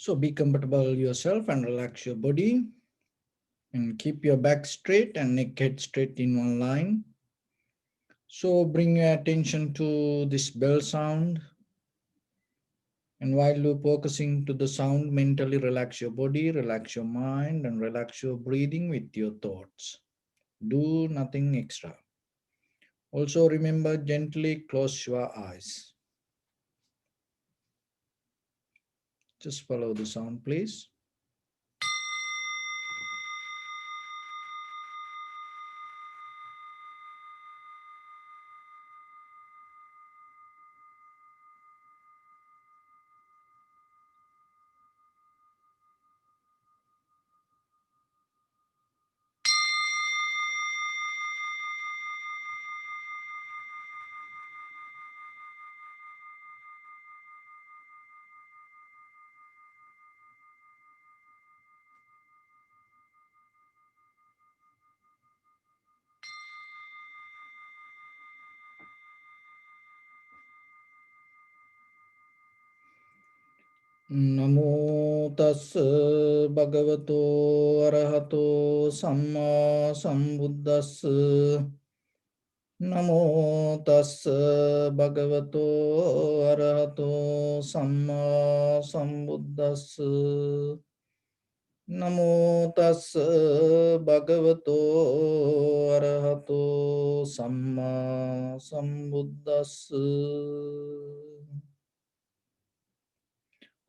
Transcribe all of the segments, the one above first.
So be comfortable yourself and relax your body and keep your back straight and neck head straight in one line. So bring your attention to this bell sound. And while you're focusing to the sound, mentally relax your body, relax your mind, and relax your breathing with your thoughts. Do nothing extra. Also remember, gently close your eyes. Just follow the sound, please. Namo tassa bhagavato arahato samma sambuddhassa. Namo tassa bhagavato arahato samma sambuddhassa. Namo tassa bhagavato arahato samma sambuddhassa.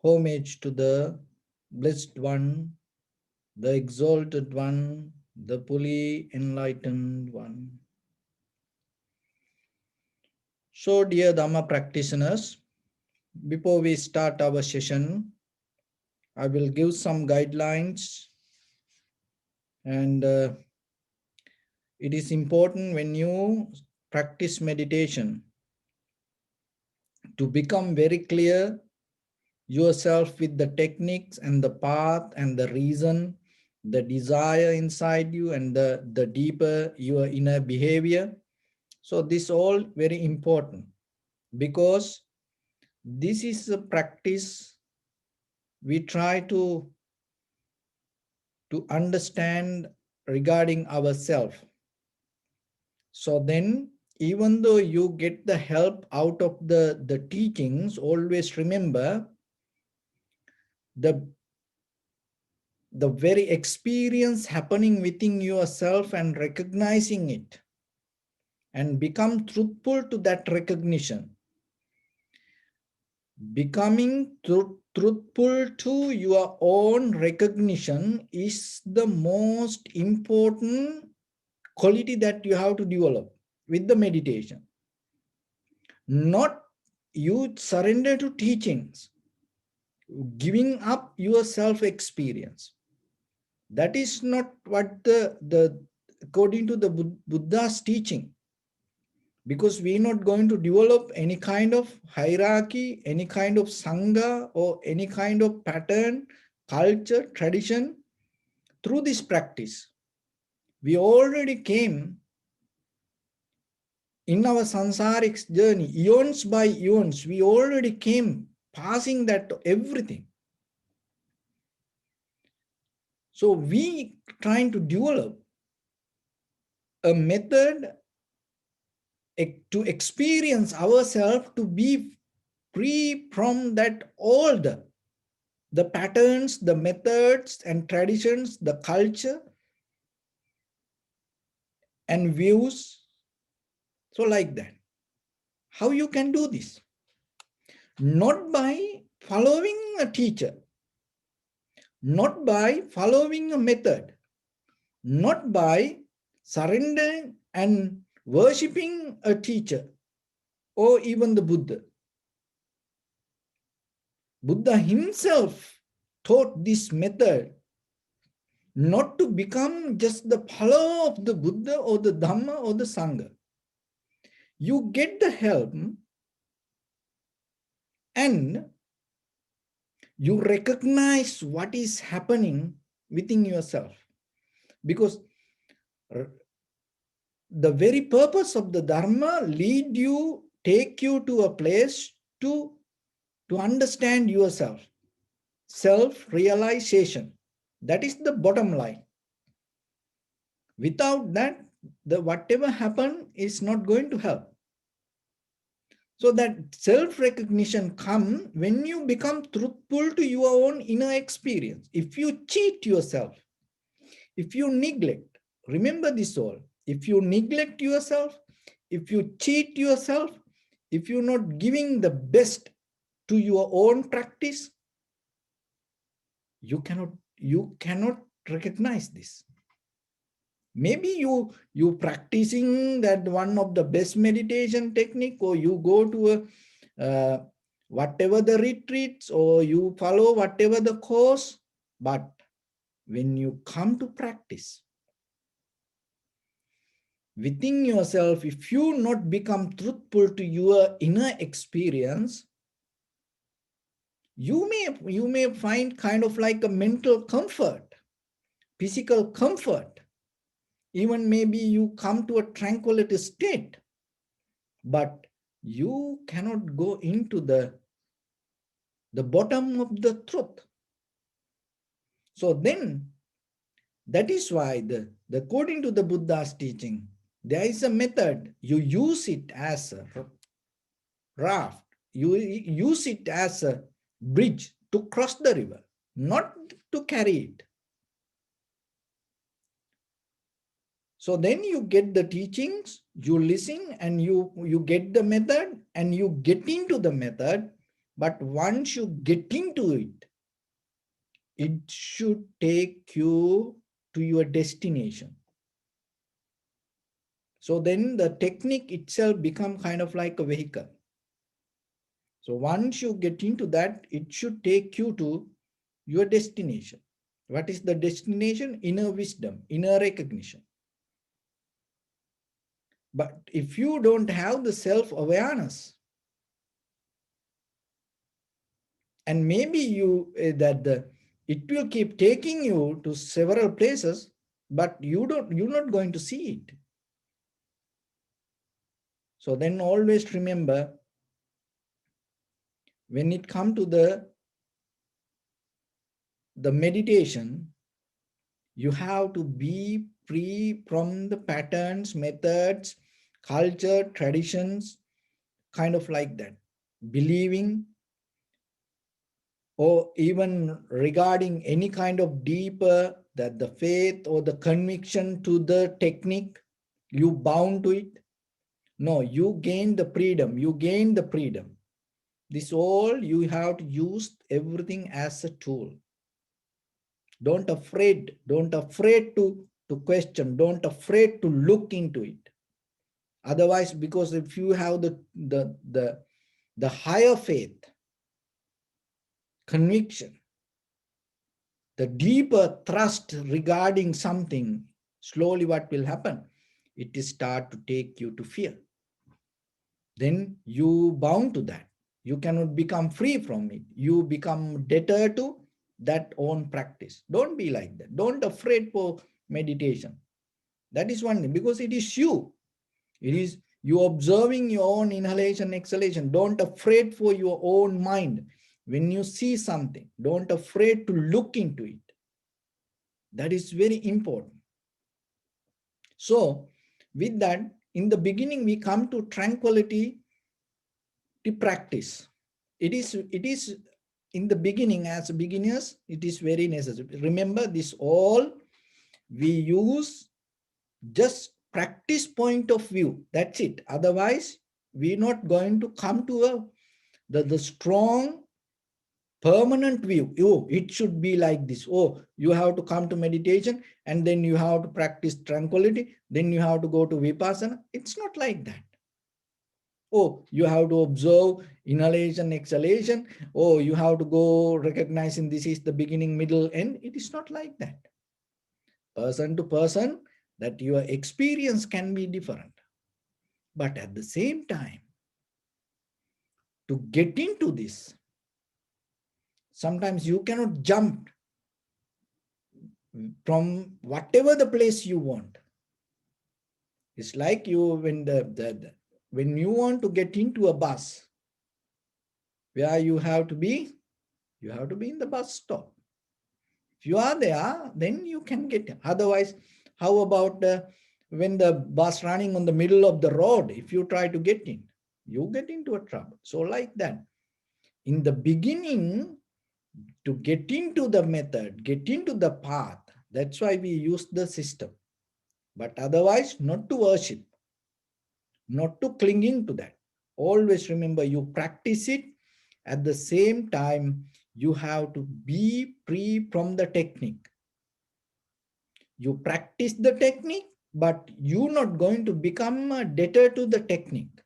Homage to the Blessed One, the Exalted One, the fully enlightened One. So, dear Dhamma practitioners, before we start our session, I will give some guidelines, and it is important when you practice meditation to become very clear yourself with the techniques and the path and the reason, the desire inside you, and the deeper your inner behavior. So this all very important, because this is a practice we try to understand regarding ourselves. So then, even though you get the help out of the teachings, always remember the very experience happening within yourself and recognizing it and become truthful to that recognition. Becoming truthful to your own recognition is the most important quality that you have to develop with the meditation. Not you surrender to teachings, giving up your self-experience. That is not what the according to the Buddha's teaching, because we're not going to develop any kind of hierarchy, any kind of sangha, or any kind of pattern, culture, tradition through this practice. We already came in our samsaric journey, eons by eons, we already came passing that everything. So we trying to develop a method to experience ourselves, to be free from that all the patterns, the methods and traditions, the culture and views. So like that. How you can do this? Not by following a teacher, not by following a method, not by surrendering and worshipping a teacher or even the Buddha. Buddha himself taught this method not to become just the follower of the Buddha or the Dhamma or the Sangha. You get the help and you recognize what is happening within yourself. Because the very purpose of the Dharma lead you, take you to a place to understand yourself. self-realization. That is the bottom line. Without that, the whatever happen is not going to help. So that self-recognition comes when you become truthful to your own inner experience. If you cheat yourself, if you neglect, remember this all. If you neglect yourself, if you cheat yourself, if you're not giving the best to your own practice, you cannot recognize this. Maybe you practicing that one of the best meditation technique, or you go to a whatever the retreats, or you follow whatever the course, but when you come to practice within yourself, if you not become truthful to your inner experience, you may find kind of like a mental comfort, physical comfort, even maybe you come to a tranquility state, but you cannot go into the bottom of the truth. So then, that is why according to the Buddha's teaching, there is a method. You use it as a raft. You use it as a bridge to cross the river, not to carry it. So then you get the teachings, you listen, and you get the method, and you get into the method. But once you get into it, it should take you to your destination. So then the technique itself becomes kind of like a vehicle. So once you get into that, it should take you to your destination. What is the destination? Inner wisdom, inner recognition. But if you don't have the self-awareness, and maybe it will keep taking you to several places, but you're not going to see it. So then always remember, when it comes to the meditation, you have to be free from the patterns, methods, culture, traditions, kind of like that, believing, or even regarding any kind of deeper, that the faith or the conviction to the technique, you bound to it. No, you gain the freedom. You gain the freedom. This all you have to use everything as a tool. Don't afraid to question. Don't afraid to look into it. Otherwise, because if you have the higher faith, conviction, the deeper trust regarding something, slowly what will happen? It is start to take you to fear. Then you bound to that. You cannot become free from it. You become debtor to that own practice. Don't be like that. Don't afraid for meditation. That is one thing, because it is you. It is you observing your own inhalation, exhalation. Don't afraid for your own mind. When you see something, don't afraid to look into it. That is very important. So with that, in the beginning, we come to tranquility to practice. It is in the beginning, as beginners, it is very necessary. Remember this all, we use just practice point of view. That's it. Otherwise, we're not going to come to the strong permanent view. Oh, it should be like this. Oh, you have to come to meditation, and then you have to practice tranquility, then you have to go to vipassana. It's not like that. Oh, you have to observe inhalation, exhalation. Oh, you have to go recognizing this is the beginning, middle, end. It is not like that. Person to person, that your experience can be different. But at the same time, to get into this, sometimes you cannot jump from whatever the place you want. It's like you when you want to get into a bus, where you have to be You have to be in the bus stop. If you are there, then you can get in. Otherwise, how about when the bus running on the middle of the road? If you try to get in, you get into a trouble. So like that, in the beginning, to get into the method, get into the path, that's why we use the system. But otherwise, not to worship, not to clinging to that. Always remember, you practice it. At the same time, you have to be free from the technique. You practice the technique, but you're not going to become a debtor to the technique.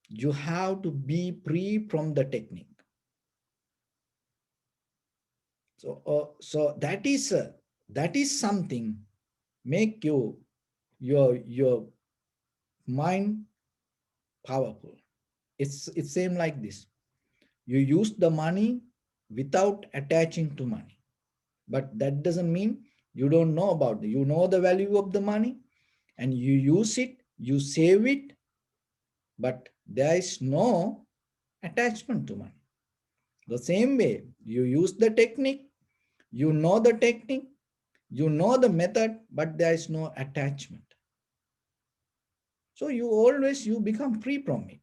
You have to be free from the technique. So that is something make your mind powerful. It's same like this. You use the money without attaching to money, but that doesn't mean you don't know about it. You know the value of the money, and you use it, you save it, but there is no attachment to money. The same way, you use the technique, you know the technique, you know the method, but there is no attachment. So you become free from it.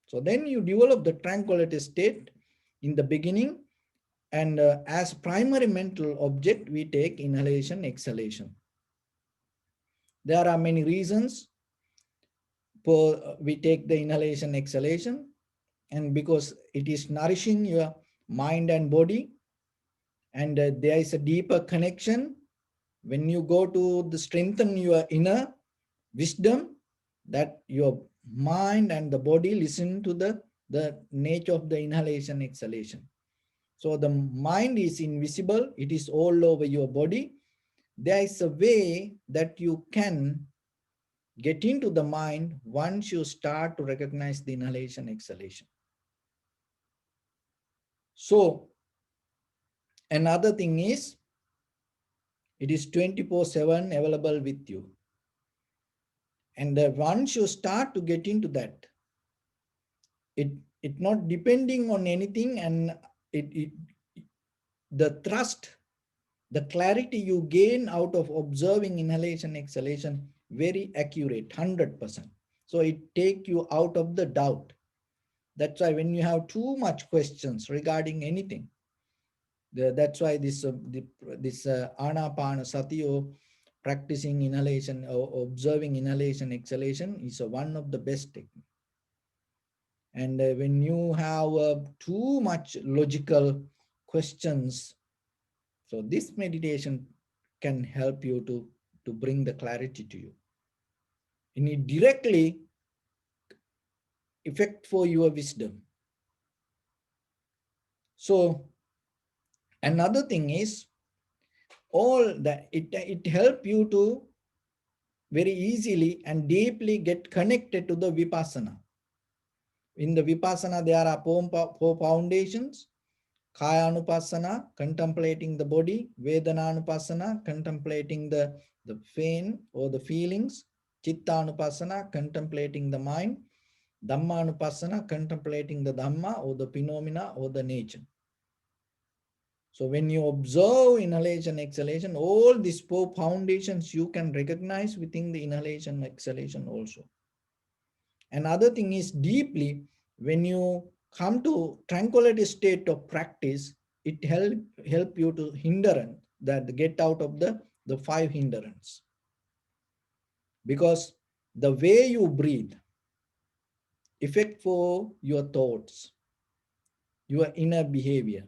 So then you develop the tranquility state in the beginning, and as primary mental object, we take inhalation, exhalation. There are many reasons for we take the inhalation, exhalation, and because it is nourishing your mind and body, and there is a deeper connection. When you go to the strengthen your inner wisdom, that your mind and the body listen to the nature of the inhalation, exhalation. So the mind is invisible, it is all over your body. There is a way that you can get into the mind once you start to recognize the inhalation, exhalation. So another thing is, it is 24/7 available with you. And once you start to get into that, it not depending on anything, and it the thrust, the clarity you gain out of observing inhalation, exhalation, very accurate, 100%. So it take you out of the doubt. That's why when you have too much questions regarding anything, that's why this anapana or practicing inhalation or observing inhalation, exhalation is one of the best techniques. And when you have too much logical questions, so this meditation can help you to bring the clarity to you. And it directly effect for your wisdom. So another thing is, all that it help you to very easily and deeply get connected to the vipassana. In the vipassana, there are four foundations. Kaya anupassana, contemplating the body. Vedana anupassana, contemplating the pain or the feelings. Chitta anupassana, contemplating the mind. Dhamma anupassana, contemplating the Dhamma or the phenomena or the nature. So when you observe inhalation, exhalation, all these four foundations you can recognize within the inhalation, exhalation also. Another thing is, deeply, when you come to tranquility state of practice, it help you to hindrance, that get out of the five hindrance. Because the way you breathe affect for your thoughts, your inner behavior,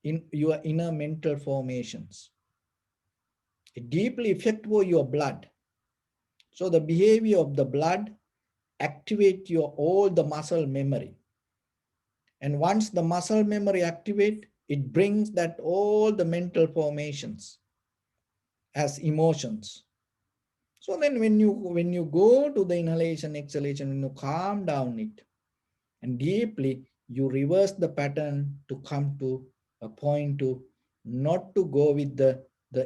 in your inner mental formations. It deeply affect for your blood. So the behavior of the blood activate your all the muscle memory. And once the muscle memory activate, it brings that all the mental formations as emotions. So then when you go to the inhalation, exhalation, when you calm down it and deeply, you reverse the pattern to come to a point to not to go with the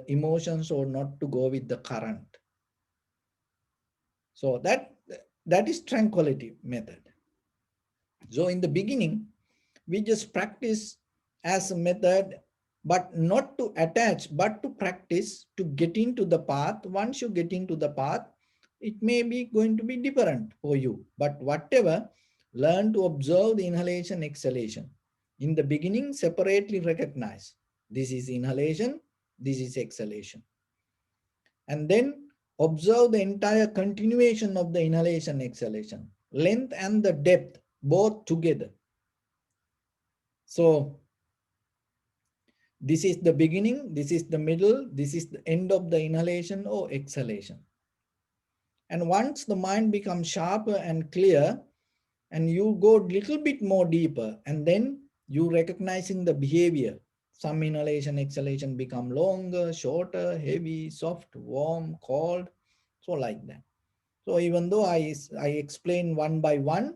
emotions or not to go with the current. So that is tranquility method. So in the beginning, We just practice as a method, but not to attach, but to practice to get into the path. Once you get into the path, it may be going to be different for you. But whatever, learn to observe the inhalation, exhalation. In the beginning, separately recognize this is inhalation, this is exhalation. And then observe the entire continuation of the inhalation, exhalation, length and the depth, both together. So this is the beginning, this is the middle, this is the end of the inhalation or exhalation. And once the mind becomes sharper and clear, and you go a little bit more deeper, and then you recognizing the behavior. Some inhalation, exhalation become longer, shorter, heavy, soft, warm, cold, so like that. So even though I explain one by one,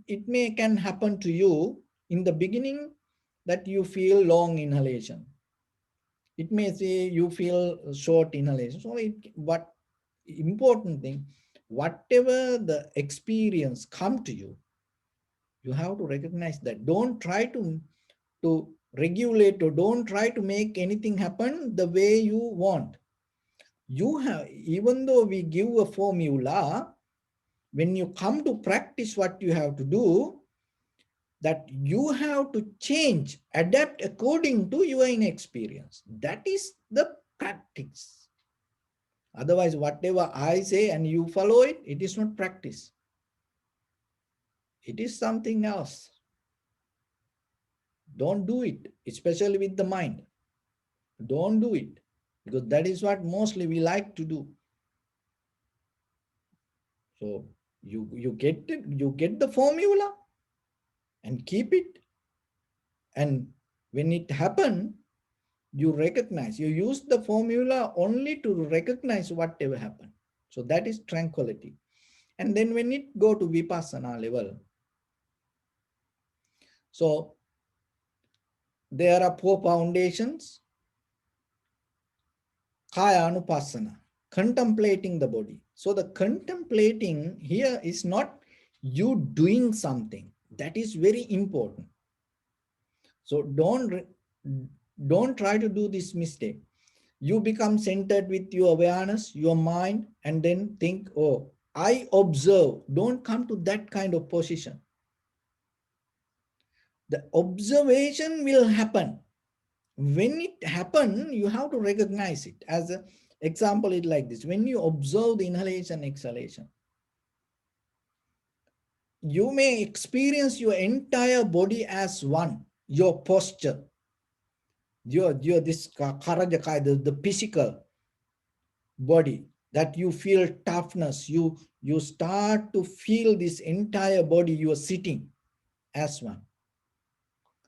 it can happen to you in the beginning that you feel long inhalation. It may say you feel short inhalation. So what important thing, whatever the experience come to you, you have to recognize that. Don't try to regulate, or don't try to make anything happen the way you want. You have, even though we give a formula, when you come to practice what you have to do, that you have to change, adapt according to your inexperience. That is the practice. Otherwise, whatever I say and you follow it, it is not practice. It is something else. Don't do it, especially with the mind. Don't do it, because that is what mostly we like to do. So you get it, you get the formula and keep it. And when it happen, you recognize, you use the formula only to recognize whatever happened. So that is tranquility. And then when it go to vipassana level, so there are 4 foundations. Kaya anupassana, contemplating the body. So the contemplating here is not you doing something. That is very important. So don't try to do this mistake. You become centered with your awareness, your mind, and then think, oh, I observe. Don't come to that kind of position. The observation will happen. When it happens, you have to recognize it. As an example, it like this. When you observe the inhalation, exhalation, you may experience your entire body as one. Your posture, your this karajakai, the physical body, that you feel toughness. You start to feel this entire body. You are sitting as one.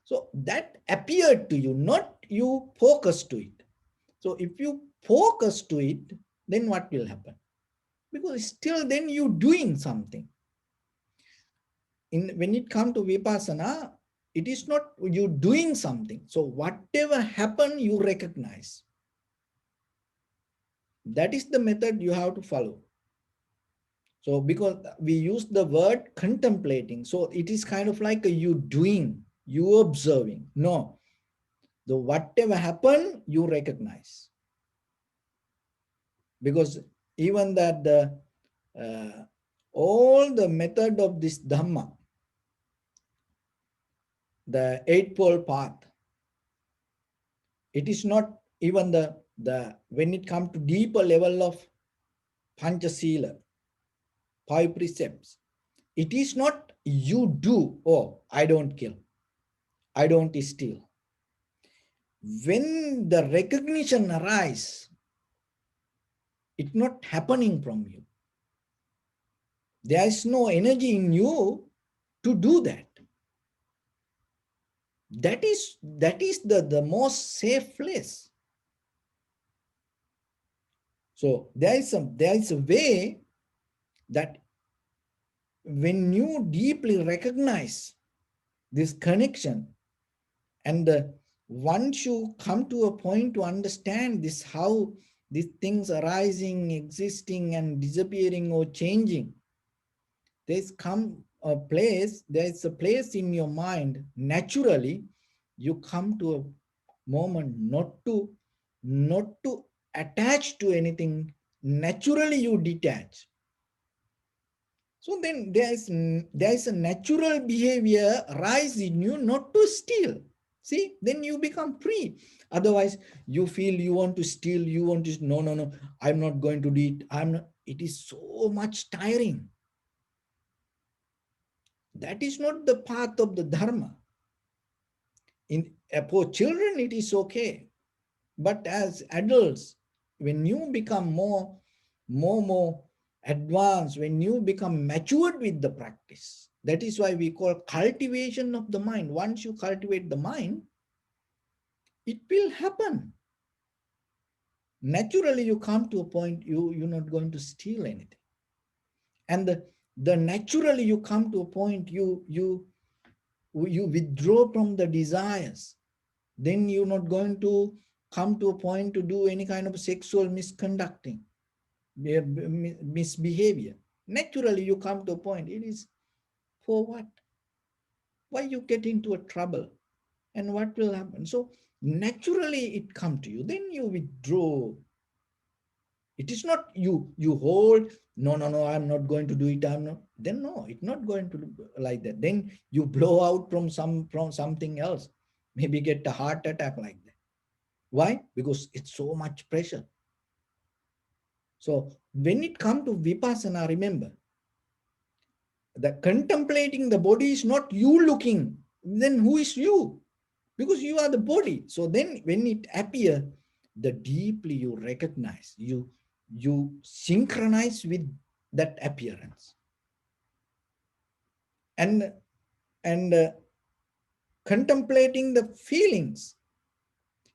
So that appeared to you, not you focus to it. So if you focus to it, then what will happen? Because still then you doing something. When it comes to vipassana, it is not you doing something. So whatever happen, you recognize. That is the method you have to follow. So because we use the word contemplating, so it is kind of like a you doing, you observing. No, the whatever happen, you recognize. Because even that all the method of this Dhamma, the Eightfold Path, it is not even the when it comes to deeper level of Panchasila, 5 precepts, it is not you do, oh, I don't kill, I don't steal. When the recognition arises, it's not happening from you. There is no energy in you to do that. That is the most safe place. So there is a way that when you deeply recognize this connection, and once you come to a point to understand this, how these things arising, existing, and disappearing or changing, there's come a place, there is a place in your mind, naturally, you come to a moment not to attach to anything. Naturally, you detach. So then there is a natural behavior rise in you not to steal. See, then you become free. Otherwise, you feel you want to steal, you want to, no, no, no, I'm not going to do it. I'm not, it is so much tiring. That is not the path of the Dharma. For children, it is okay. But as adults, when you become more advanced, when you become matured with the practice, that is why we call cultivation of the mind. Once you cultivate the mind, it will happen. Naturally, you come to a point you're not going to steal anything. And the naturally you come to a point you withdraw from the desires. Then you're not going to come to a point to do any kind of sexual misconducting, misbehavior. Naturally, you come to a point, it is for what? Why you get into a trouble? And what will happen? So naturally it come to you, then you withdraw. It is not you hold, no, no, no, I'm not going to do it, I'm not, then no, it's not going to do like that. Then you blow out from something else, maybe get a heart attack like that. Why? Because it's so much pressure. So when it comes to vipassana, remember, the contemplating the body is not you looking. Then who is you? Because you are the body. So then when it appears, the deeply you recognize, you synchronize with that appearance. And contemplating the feelings.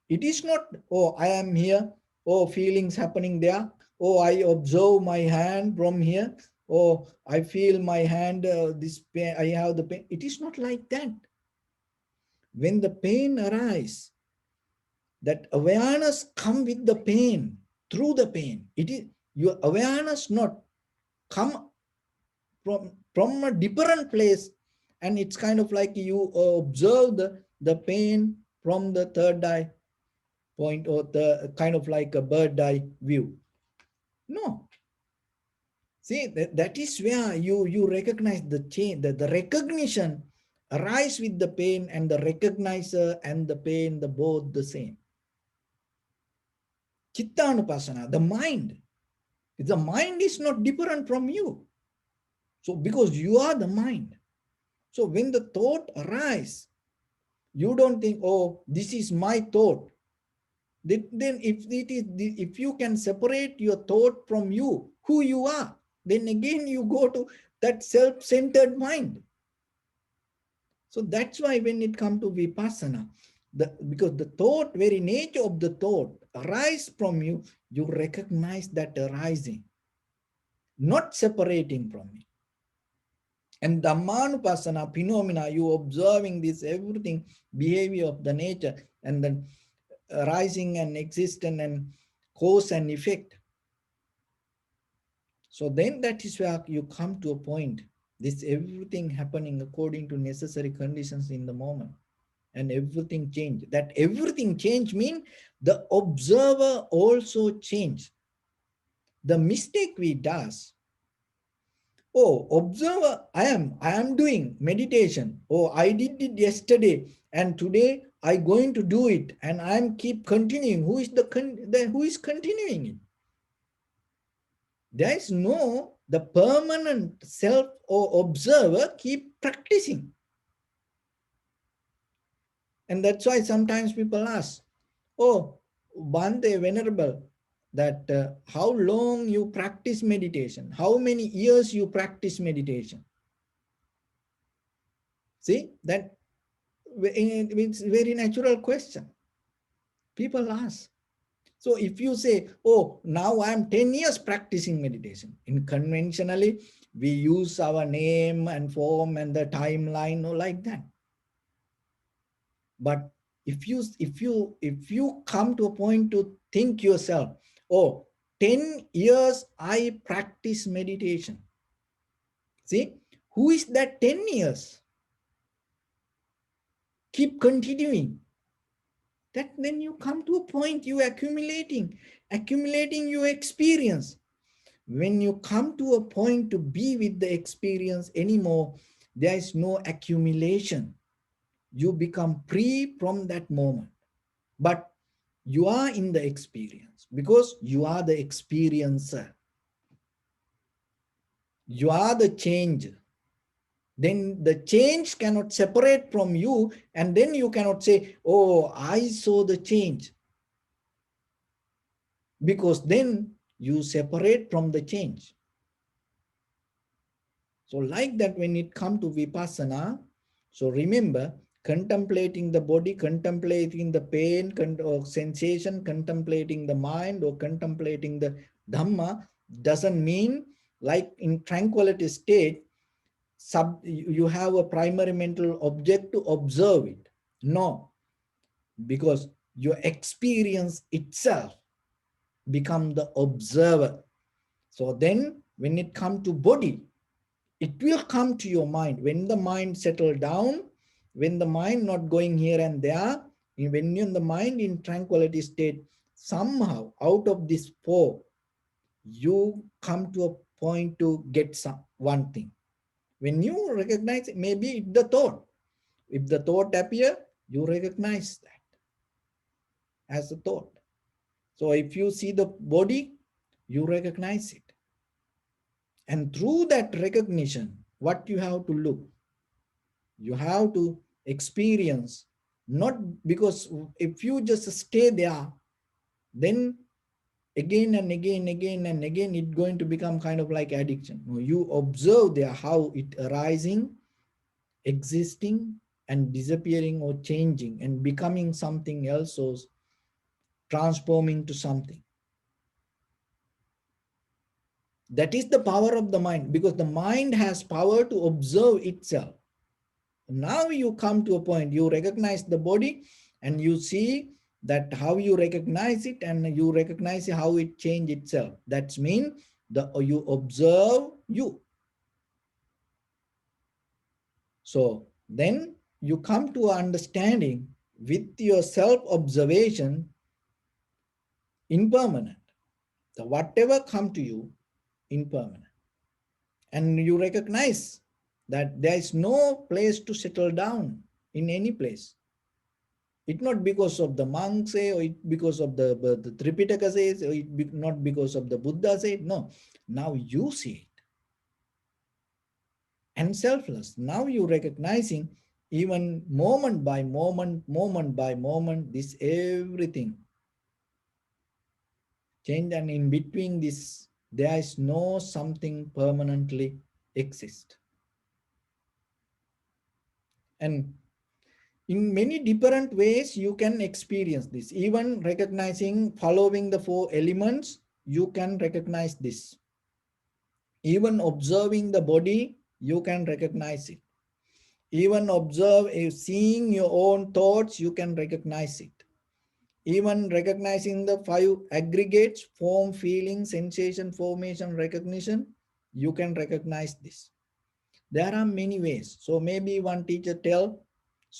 It is not, oh, I am here, oh, feelings happening there, oh, I observe my hand from here, oh, I feel my hand, this pain, I have the pain. It is not like that. When the pain arises, that awareness come with the pain, through the pain. It is your awareness not come from a different place, and it's kind of like you observe the pain from the third eye point, or the kind of like a bird eye view. No. See, that is where you recognize the change, the recognition arise with the pain, and the recognizer and the pain, the both the same. Chittanupasana, the mind is not different from you. So because you are the mind. So when the thought arises, you don't think, oh, this is my thought. Then if you can separate your thought from you, who you are, then again you go to that self-centered mind. So that's why when it comes to vipassana, because the thought, very nature of the thought arise from you, you recognize that arising, not separating from it. And Dhammanupassana phenomena, you observing this everything, behavior of the nature, and then arising and existence and cause and effect. So then that is where you come to a point, this everything happening according to necessary conditions in the moment, and everything change. That everything change means the observer also change. The mistake we does, oh, observer, I am doing meditation. Oh, I did it yesterday, and today I going to do it, and I am keep continuing. Who is who is continuing it? There is no the permanent self or observer keep practicing. And that's why sometimes people ask, oh, Bhante, Venerable, that how long you practice meditation? How many years you practice meditation? See, that it's a very natural question. People ask. So if you say, oh, now I'm 10 years practicing meditation, in conventionally, we use our name and form and the timeline or like that. But if you come to a point to think yourself, oh, 10 years I practice meditation. See, Who is that 10 years? Keep continuing. That then you come to a point, you accumulating your experience. When you come to a point to be with the experience anymore, there is no accumulation. You become free from that moment. But you are in the experience because you are the experiencer. You are the changer. Then the change cannot separate from you, and then you cannot say, oh, I saw the change. Because then you separate from the change. So like that, when it comes to Vipassana, so remember, contemplating the body, contemplating the pain or sensation, contemplating the mind or contemplating the Dhamma doesn't mean like in tranquility state, you have a primary mental object to observe it. No, because your experience itself become the observer. So then when it comes to body, it will come to your mind. When the mind settle down, when the mind not going here and there, when you're in the mind in tranquility state, somehow out of this four, you come to a point to get one thing. When you recognize, maybe it's the thought. If the thought appear, you recognize that as a thought. So if you see the body, you recognize it. And through that recognition, what you have to look, you have to experience, not because if you just stay there, then again and again, it's going to become kind of like addiction. You observe there how it arising, existing, and disappearing or changing and becoming something else or transforming to something. That is the power of the mind, because the mind has power to observe itself. Now you come to a point, you recognize the body and you see that how you recognize it and you recognize how it change itself. That's mean you observe you. So then you come to understanding with your self-observation impermanent. So whatever come to you, impermanent. And you recognize that there is no place to settle down in any place. It's not because of the monks say, or it because of the Tripitaka says, or it not because of the Buddha say. No, now you see it. And selfless. Now you recognizing even moment by moment, this everything change, and in between this, there is no something permanently exist. And in many different ways, you can experience this. Even recognizing, following the four elements, you can recognize this. Even observing the body, you can recognize it. Even seeing your own thoughts, you can recognize it. Even recognizing the five aggregates, form, feeling, sensation, formation, recognition, you can recognize this. There are many ways. So maybe one teacher tells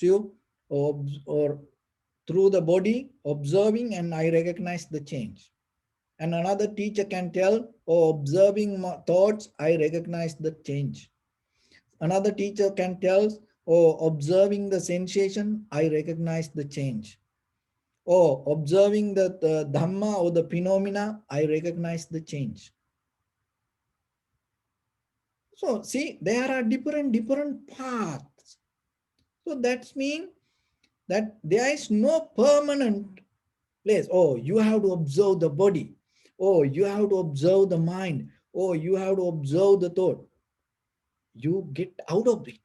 you, or through the body, observing, and I recognize the change. And another teacher can tell, oh, observing my thoughts, I recognize the change. Another teacher can tell, oh, observing the sensation, I recognize the change. Oh, observing the Dhamma or the phenomena, I recognize the change. So see, there are different paths. So that means that there is no permanent place. Oh, you have to observe the body. Oh, you have to observe the mind. Oh, you have to observe the thought. You get out of it.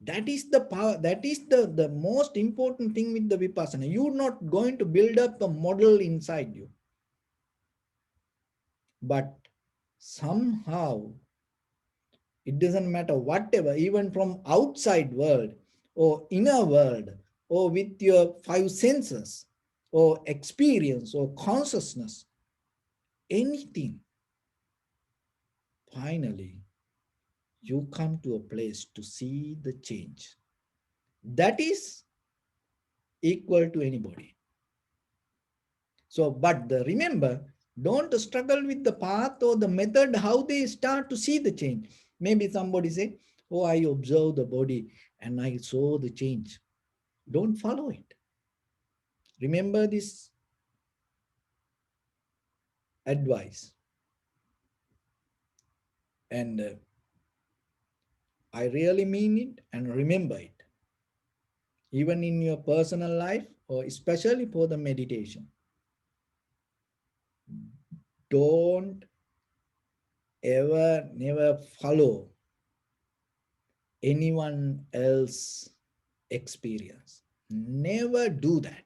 That is the power. That is the most important thing with the Vipassana. You're not going to build up a model inside you. But somehow, it doesn't matter whatever, even from outside world or inner world, or with your five senses or experience or consciousness, anything, finally you come to a place to see the change. That is equal to anybody. So, but remember, don't struggle with the path or the method, how they start to see the change. Maybe somebody say, oh, I observe the body and I saw the change. Don't follow it. Remember this advice. And I really mean it, and remember it. Even in your personal life, or especially for the meditation. Don't ever, never follow anyone else experience. Never do that.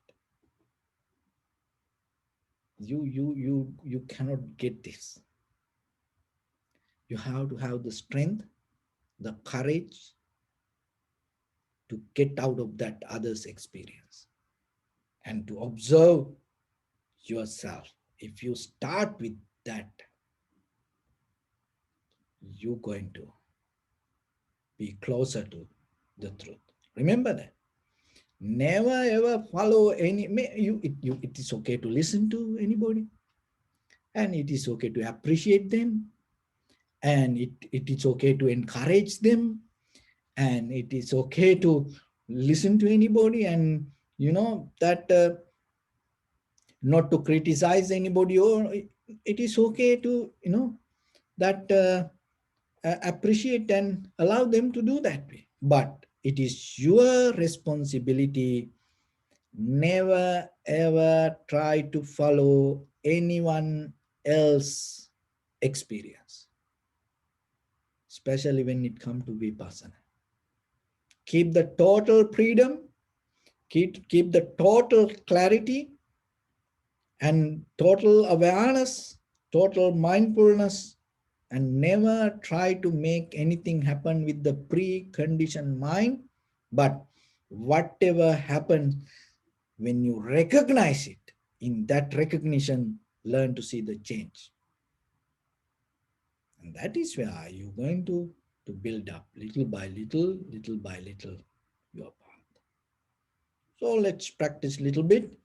You cannot get this. You have to have the strength, the courage to get out of that other's experience and to observe yourself. If you start with that, you're going to be closer to the truth. Remember that. Never ever follow any. It is okay to listen to anybody, and it is okay to appreciate them, and it is okay to encourage them, and it is okay to listen to anybody, and that not to criticize anybody, or it is okay to that appreciate and allow them to do that way. But it is your responsibility. Never ever try to follow anyone else experience, especially when it comes to vipassana. Keep the total freedom, keep the total clarity and total awareness, total mindfulness, and never try to make anything happen with the preconditioned mind. But whatever happens, when you recognize it, in that recognition, learn to see the change. And that is where you're going to build up little by little, your path. So let's practice a little bit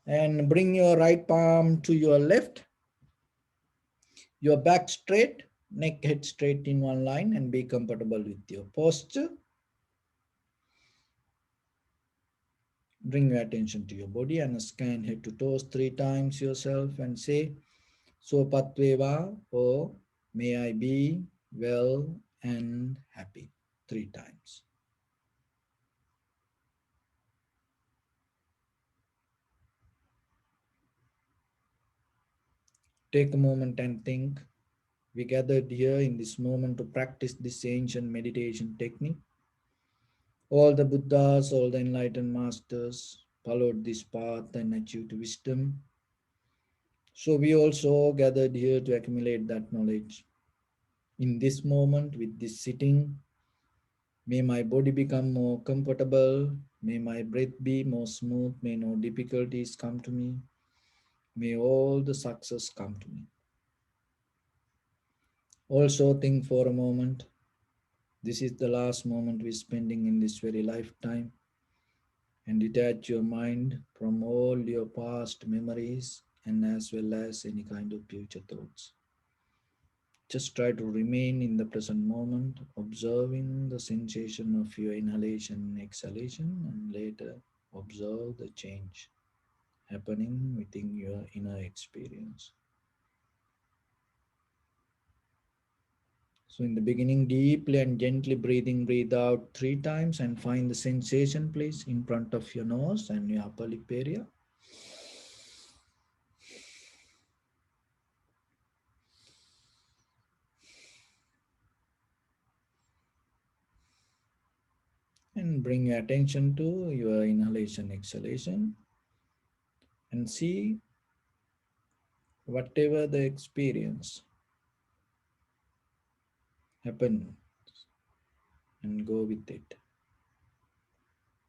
and bring your right palm to your left, your back straight, neck head straight in one line, and be comfortable with your posture. Bring your attention to your body and scan head to toes 3 times yourself and say, So Patveva, or may I be well and happy, 3 times. Take a moment and think. We gathered here in this moment to practice this ancient meditation technique. All the Buddhas, all the enlightened masters followed this path and achieved wisdom. So we also gathered here to accumulate that knowledge. In this moment, with this sitting, may my body become more comfortable. May my breath be more smooth. May no difficulties come to me. May all the success come to me. Also think for a moment. This is the last moment we're spending in this very lifetime. And detach your mind from all your past memories and as well as any kind of future thoughts. Just try to remain in the present moment, observing the sensation of your inhalation and exhalation, and later observe the change happening within your inner experience. So in the beginning, deeply and gently breathe out 3 times and find the sensation place in front of your nose and your upper lip area. And bring your attention to your inhalation, exhalation, and see whatever the experience happen and go with it.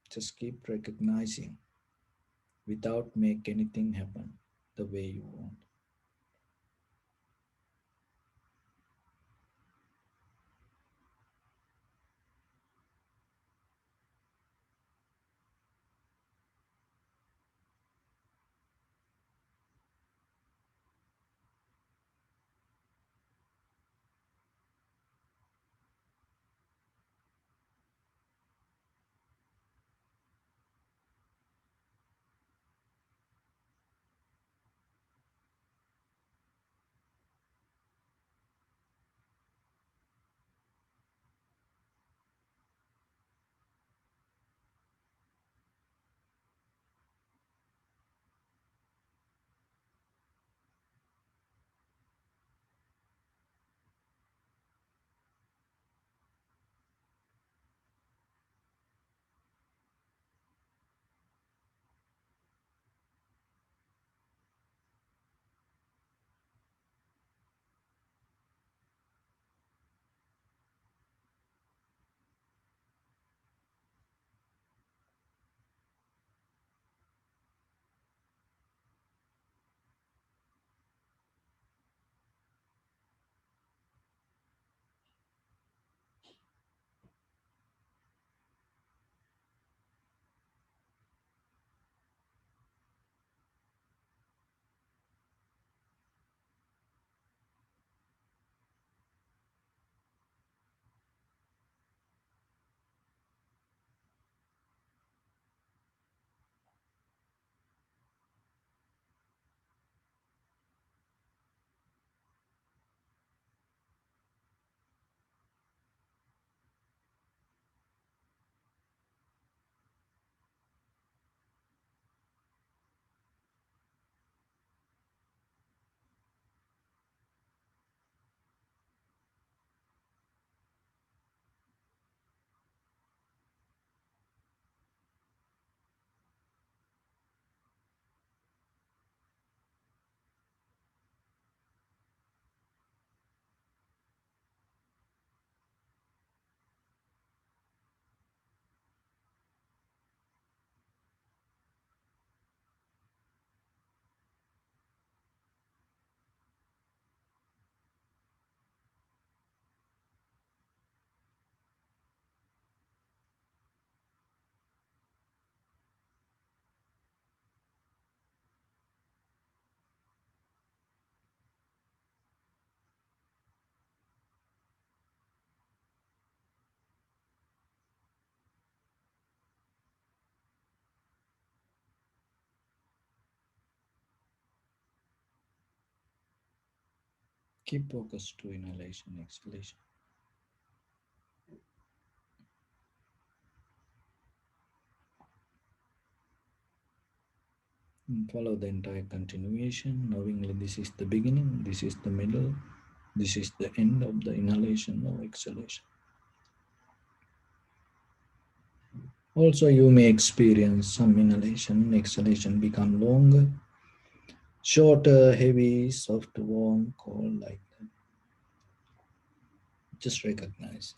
Just keep recognizing without make anything happen the way you want. Keep focus to inhalation, exhalation. And follow the entire continuation, knowingly this is the beginning, this is the middle, this is the end of the inhalation or exhalation. Also, you may experience some inhalation, exhalation become longer, shorter, heavy, soft, warm, cold, like that. Just recognize.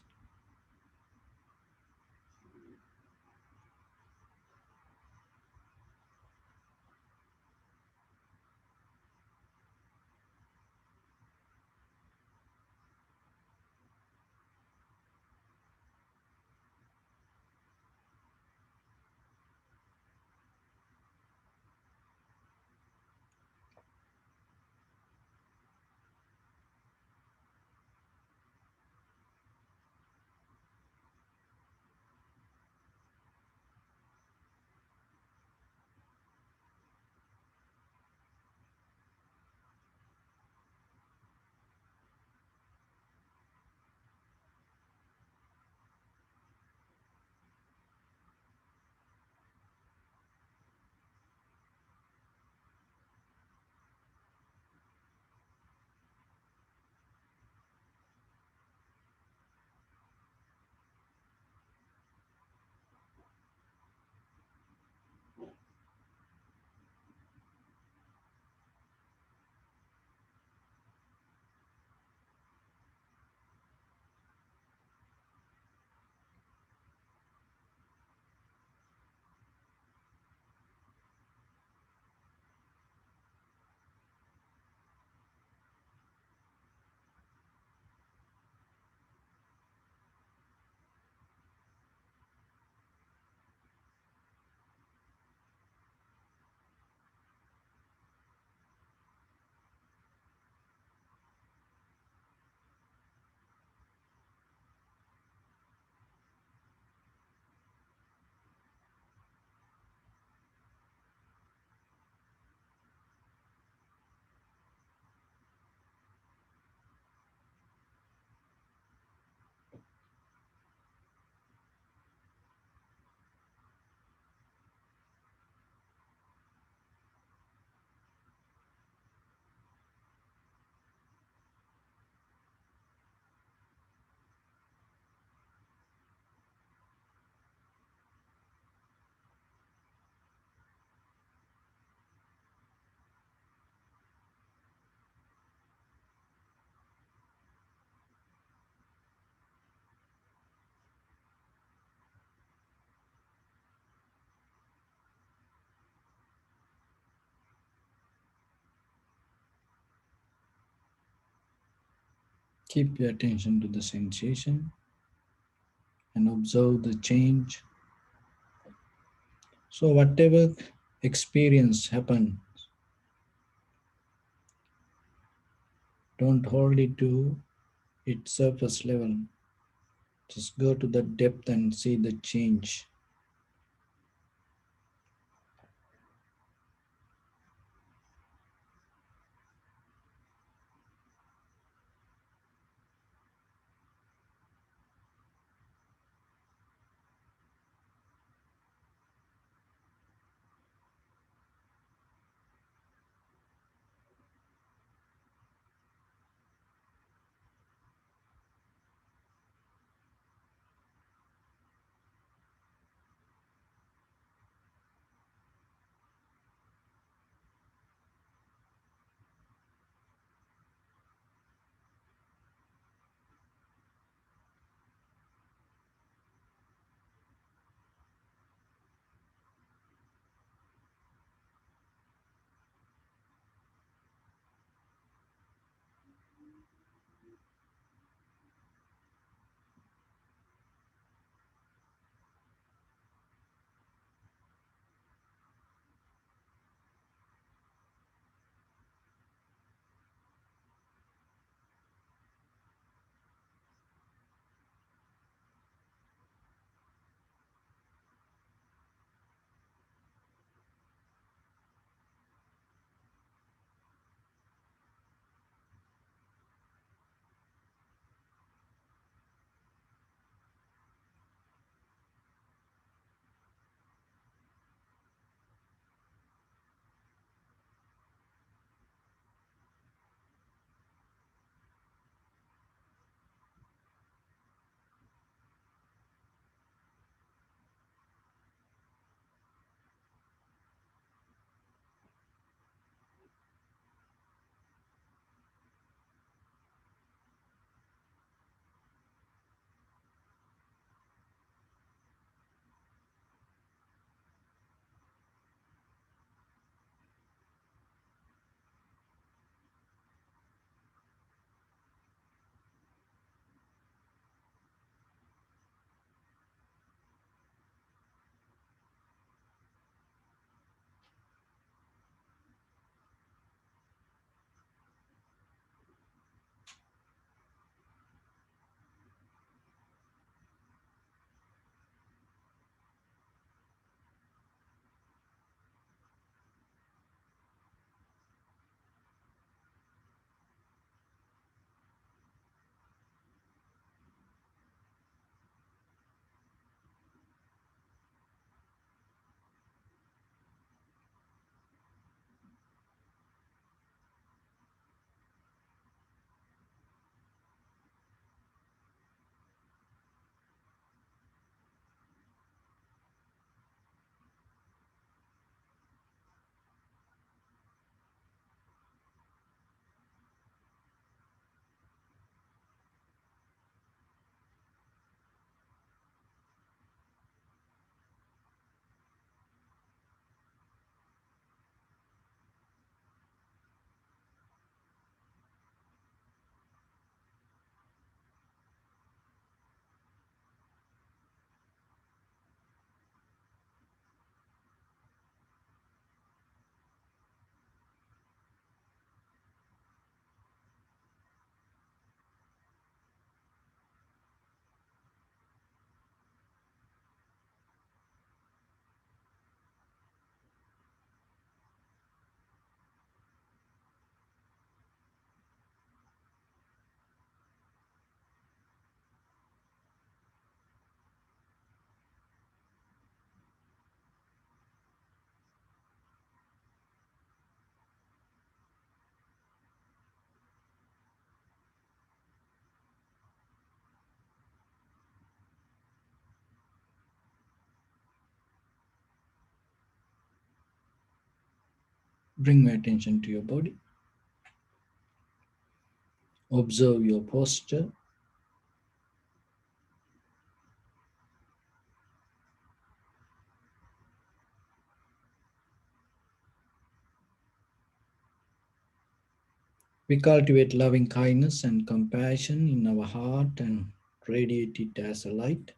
Keep your attention to the sensation and observe the change. So, whatever experience happens, don't hold it to its surface level. Just go to the depth and see the change. Bring your attention to your body. Observe your posture. We cultivate loving kindness and compassion in our heart and radiate it as a light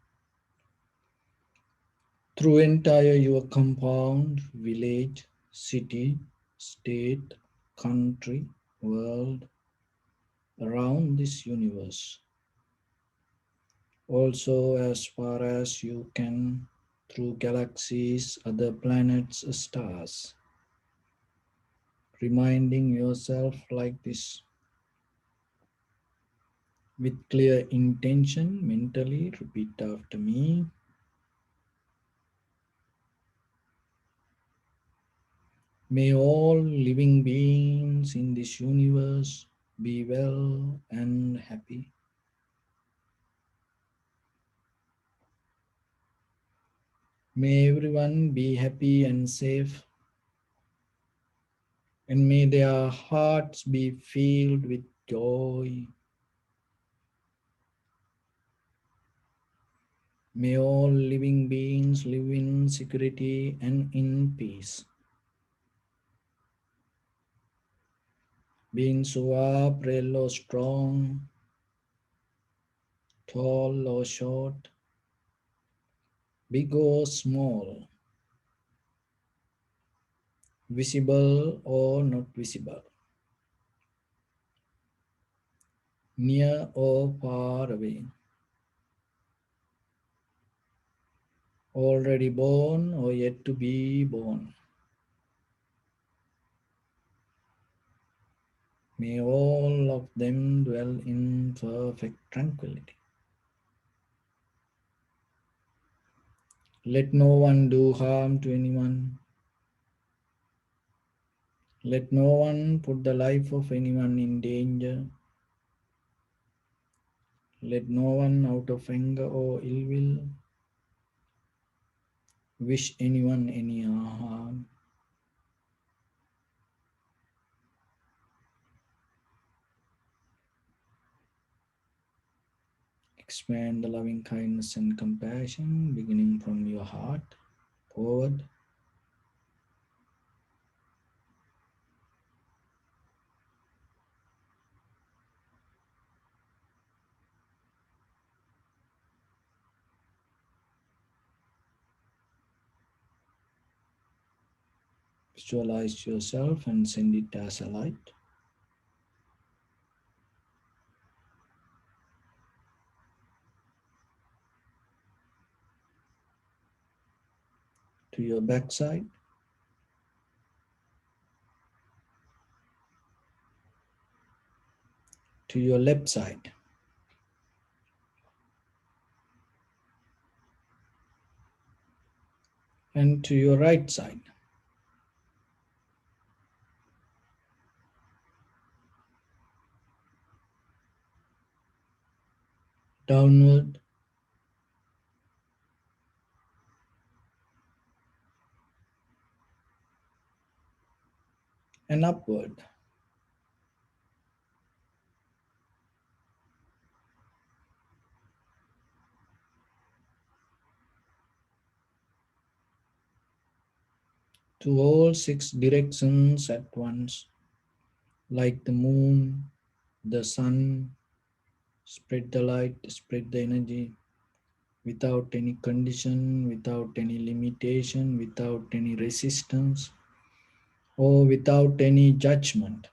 through entire your compound, village, city, state, country, world, around this universe. Also, as far as you can, through galaxies, other planets, stars, reminding yourself like this with clear intention. Mentally repeat after me. May all living beings in this universe be well and happy. May everyone be happy and safe, and may their hearts be filled with joy. May all living beings live in security and in peace. Beings who are frail or strong, tall or short, big or small, visible or not visible, near or far away, already born or yet to be born. May all of them dwell in perfect tranquility. Let no one do harm to anyone. Let no one put the life of anyone in danger. Let no one out of anger or ill will wish anyone any harm. Expand the loving kindness and compassion beginning from your heart forward. Visualize yourself and send it as a light to your backside, to your left side, and to your right side. Downward and upward. To all six directions at once, like the moon, the sun. Spread the light, spread the energy without any condition, without any limitation, without any resistance, or without any judgment.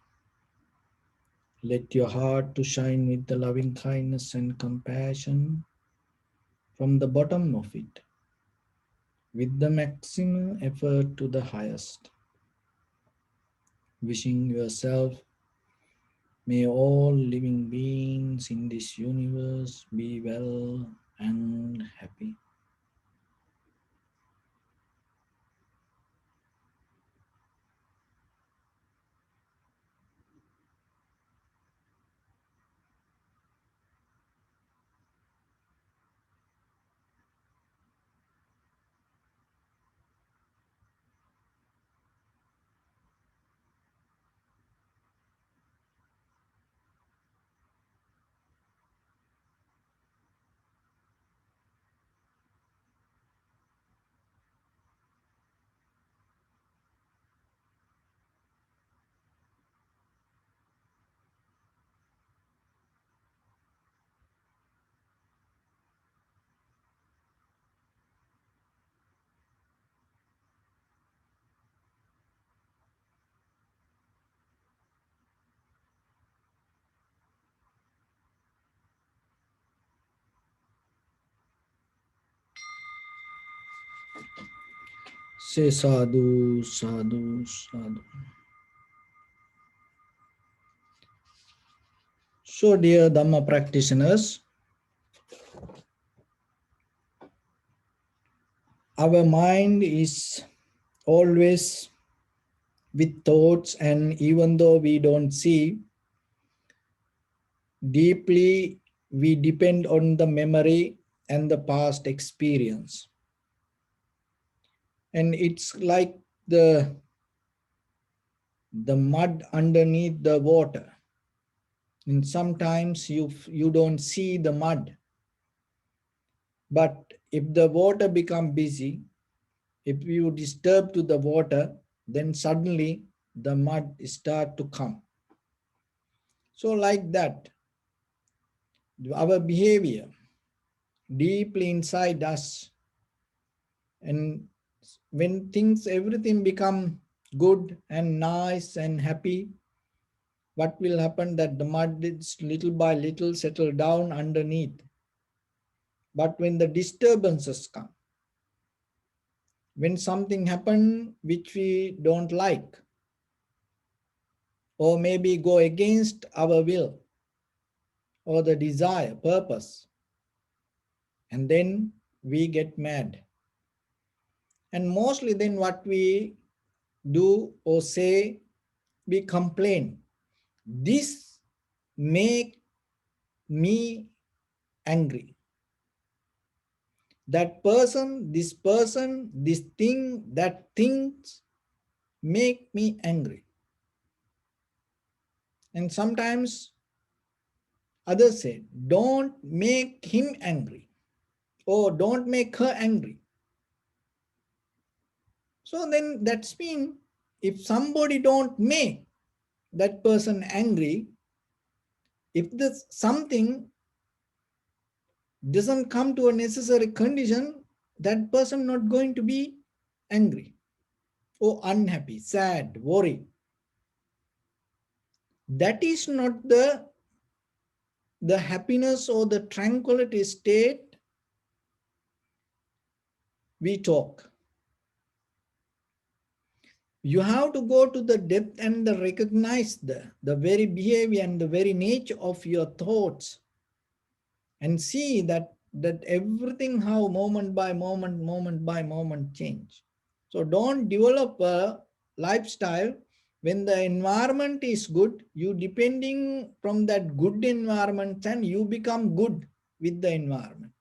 Let your heart to shine with the loving kindness and compassion from the bottom of it, with the maximum effort to the highest. Wishing yourself, may all living beings in this universe be well and happy. Say sadhu, sadhu, sadhu. So, dear Dhamma practitioners, our mind is always with thoughts, and even though we don't see, deeply we depend on the memory and the past experience. And it's like the mud underneath the water. And sometimes you don't see the mud, but if the water become busy, if you disturb to the water, then suddenly the mud start to come. So like that, our behavior deeply inside us, and when things, everything become good and nice and happy, what will happen that the mud is little by little settle down underneath. But when the disturbances come, when something happen which we don't like, or maybe go against our will or the desire, purpose, and then we get mad. And mostly then what we do or say, we complain. This make me angry. That person, this thing, that things make me angry. And sometimes others say, don't make him angry, or don't make her angry. So then that's mean, if somebody don't make that person angry, if this something doesn't come to a necessary condition, that person not going to be angry or unhappy, sad, worry. That is not the happiness or the tranquility state we talk. You have to go to the depth and recognize the very behavior and the very nature of your thoughts, and see that everything how moment by moment change. So don't develop a lifestyle when the environment is good, you depending from that good environment and you become good with the environment.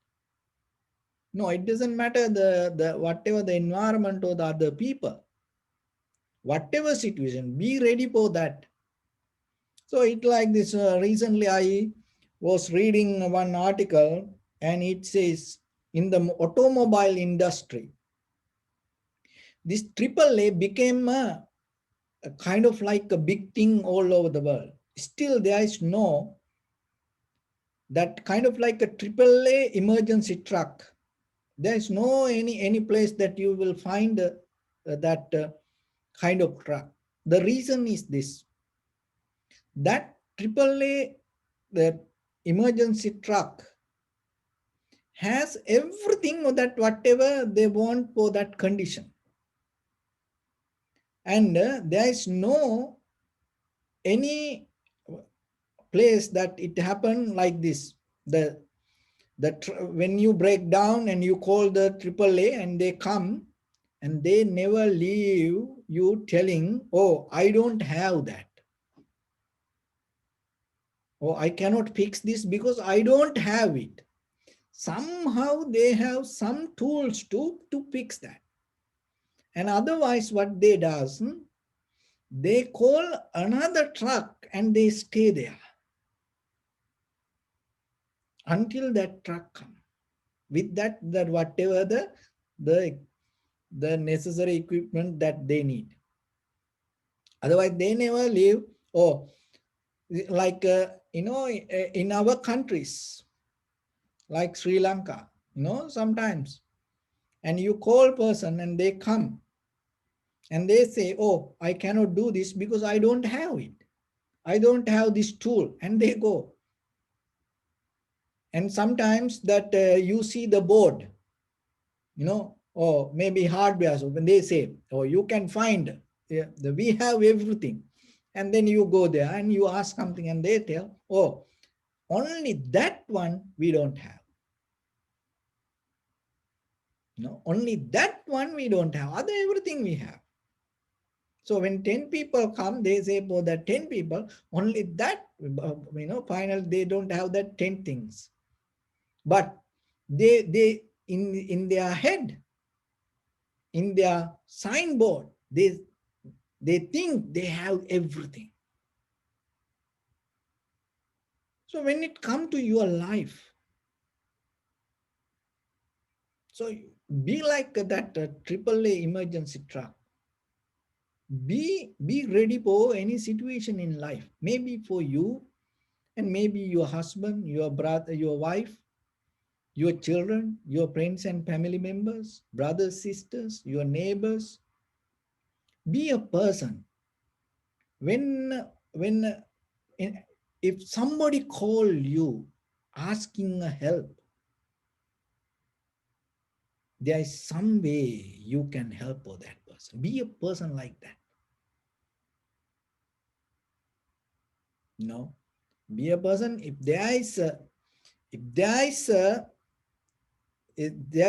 No, it doesn't matter the whatever the environment or the other people, whatever situation, be ready for that. So it like this, recently I was reading one article, and it says in the automobile industry, this AAA became a kind of like a big thing all over the world. Still there is no that kind of like a AAA emergency truck. There is no any place that you will find that kind of truck. The reason is this, that AAA, the emergency truck, has everything that whatever they want for that condition. And there is no any place that it happened like this. When you break down and you call the AAA and they come, and they never leave you telling, oh, I don't have that. Oh, I cannot fix this because I don't have it. Somehow they have some tools to fix that. And otherwise what they does, they call another truck and they stay there until that truck comes. With that whatever the necessary equipment that they need. Otherwise they never leave. Oh, like in our countries like Sri Lanka, sometimes, and you call person and they come and they say, oh, I cannot do this because I don't have it, I don't have this tool, and they go. And sometimes that you see the board, or maybe hardware. So when they say, oh, you can find, yeah, we have everything. And then you go there and you ask something and they tell, oh, only that one we don't have. No, only that one we don't have. Other everything we have. So when 10 people come, they say for that 10 people, only that, final, they don't have that 10 things. But they in their head, in their signboard, they think they have everything. So when it comes to your life, so be like that AAA emergency truck. Be ready for any situation in life. Maybe for you, and maybe your husband, your brother, your wife, your children, your friends and family members, brothers, sisters, your neighbors. Be a person. When if somebody call you asking a help, there is some way you can help for that person. Be a person like that. No, be a person. If there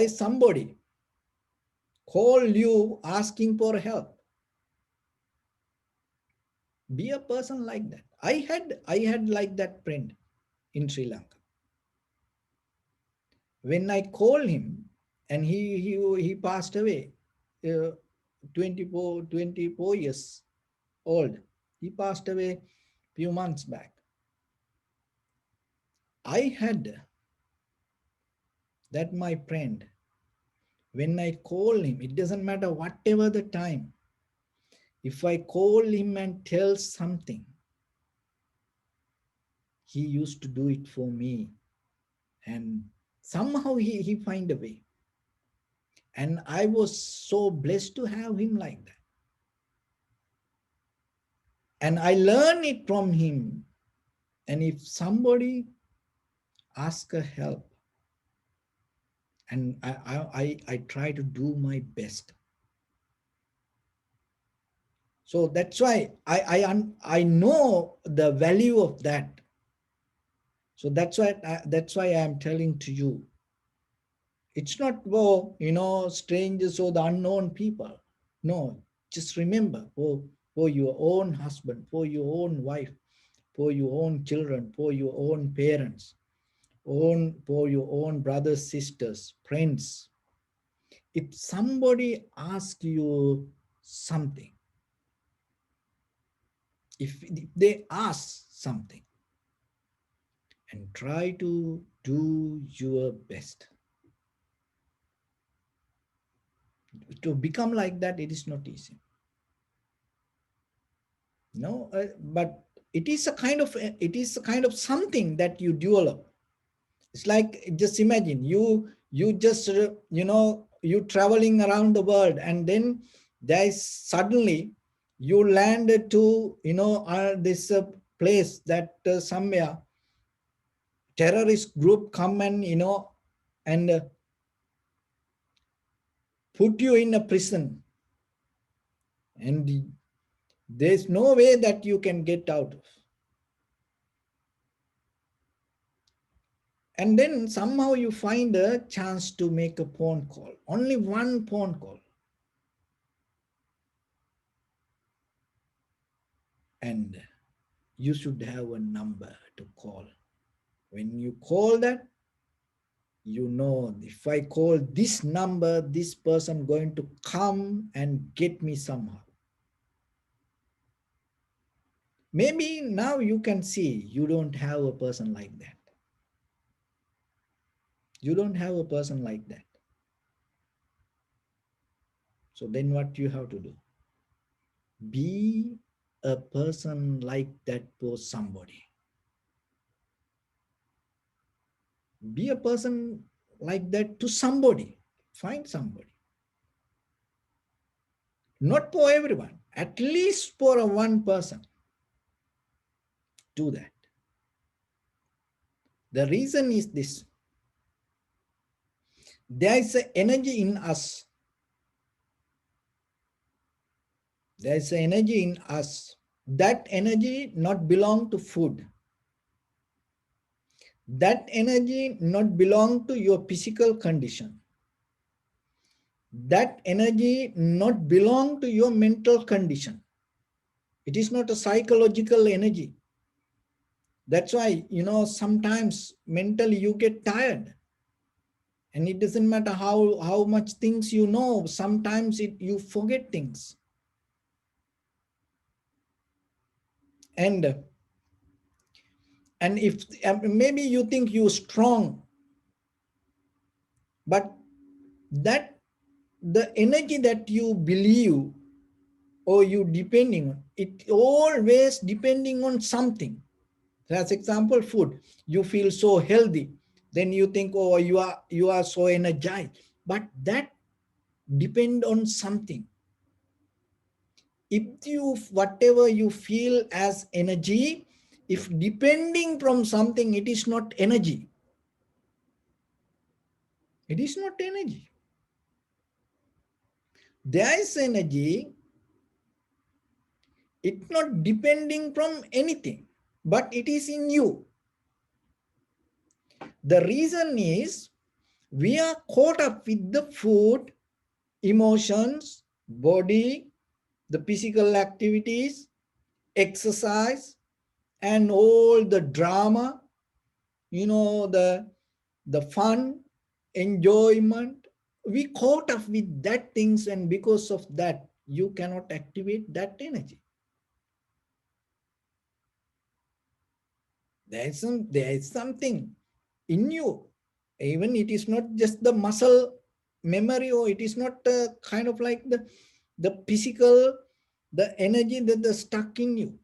is somebody call you asking for help, be a person like that. I had like that friend in Sri Lanka. When I called him, and he passed away, uh, 24 years old. He passed away few months back. I had that my friend. When I call him, it doesn't matter whatever the time. If I call him and tell something, he used to do it for me. And somehow he find a way. And I was so blessed to have him like that. And I learn it from him. And if somebody asks a help, and I try to do my best. So that's why I know the value of that. So that's why I am telling to you. It's not for strangers or the unknown people. No, just remember for your own husband, for your own wife, for your own children, for your own parents, for your own brothers, sisters, friends. If somebody asks you something, if they ask something, and try to do your best. To become like that, it is not easy. No, but it is a kind of something that you develop. It's like, just imagine you just you traveling around the world, and then there is suddenly you landed to this place that somewhere terrorist group come and and put you in a prison, and there's no way that you can get out of. And then somehow you find a chance to make a phone call, only one phone call. And you should have a number to call. When you call that, if I call this number, this person going to come and get me somehow. Maybe now you can see you don't have a person like that. You don't have a person like that. So then what you have to do? Be a person like that for somebody. Be a person like that to somebody. Find somebody. Not for everyone, at least for one person. Do that. The reason is this. There is an energy in us. There is energy in us. That energy not belong to food. That energy not belong to your physical condition. That energy not belong to your mental condition. It is not a psychological energy. That's why, sometimes mentally you get tired. And it doesn't matter how much things you know, sometimes you forget things. And if maybe you think you're strong, but that the energy that you believe or you depending on, it always depending on something. As example, food. You feel so healthy, then you think, oh, you are so energized, but that depend on something. If you, whatever you feel as energy, if depending from something, it is not energy. It is not energy. There is energy, it's not depending from anything, but it is in you. The reason is we are caught up with the food, emotions, body, the physical activities, exercise, and all the drama, the fun, enjoyment. We caught up with that things, and because of that, you cannot activate that energy. There is something in you. Even it is not just the muscle memory, or it is not kind of like the physical, the energy that is stuck in you.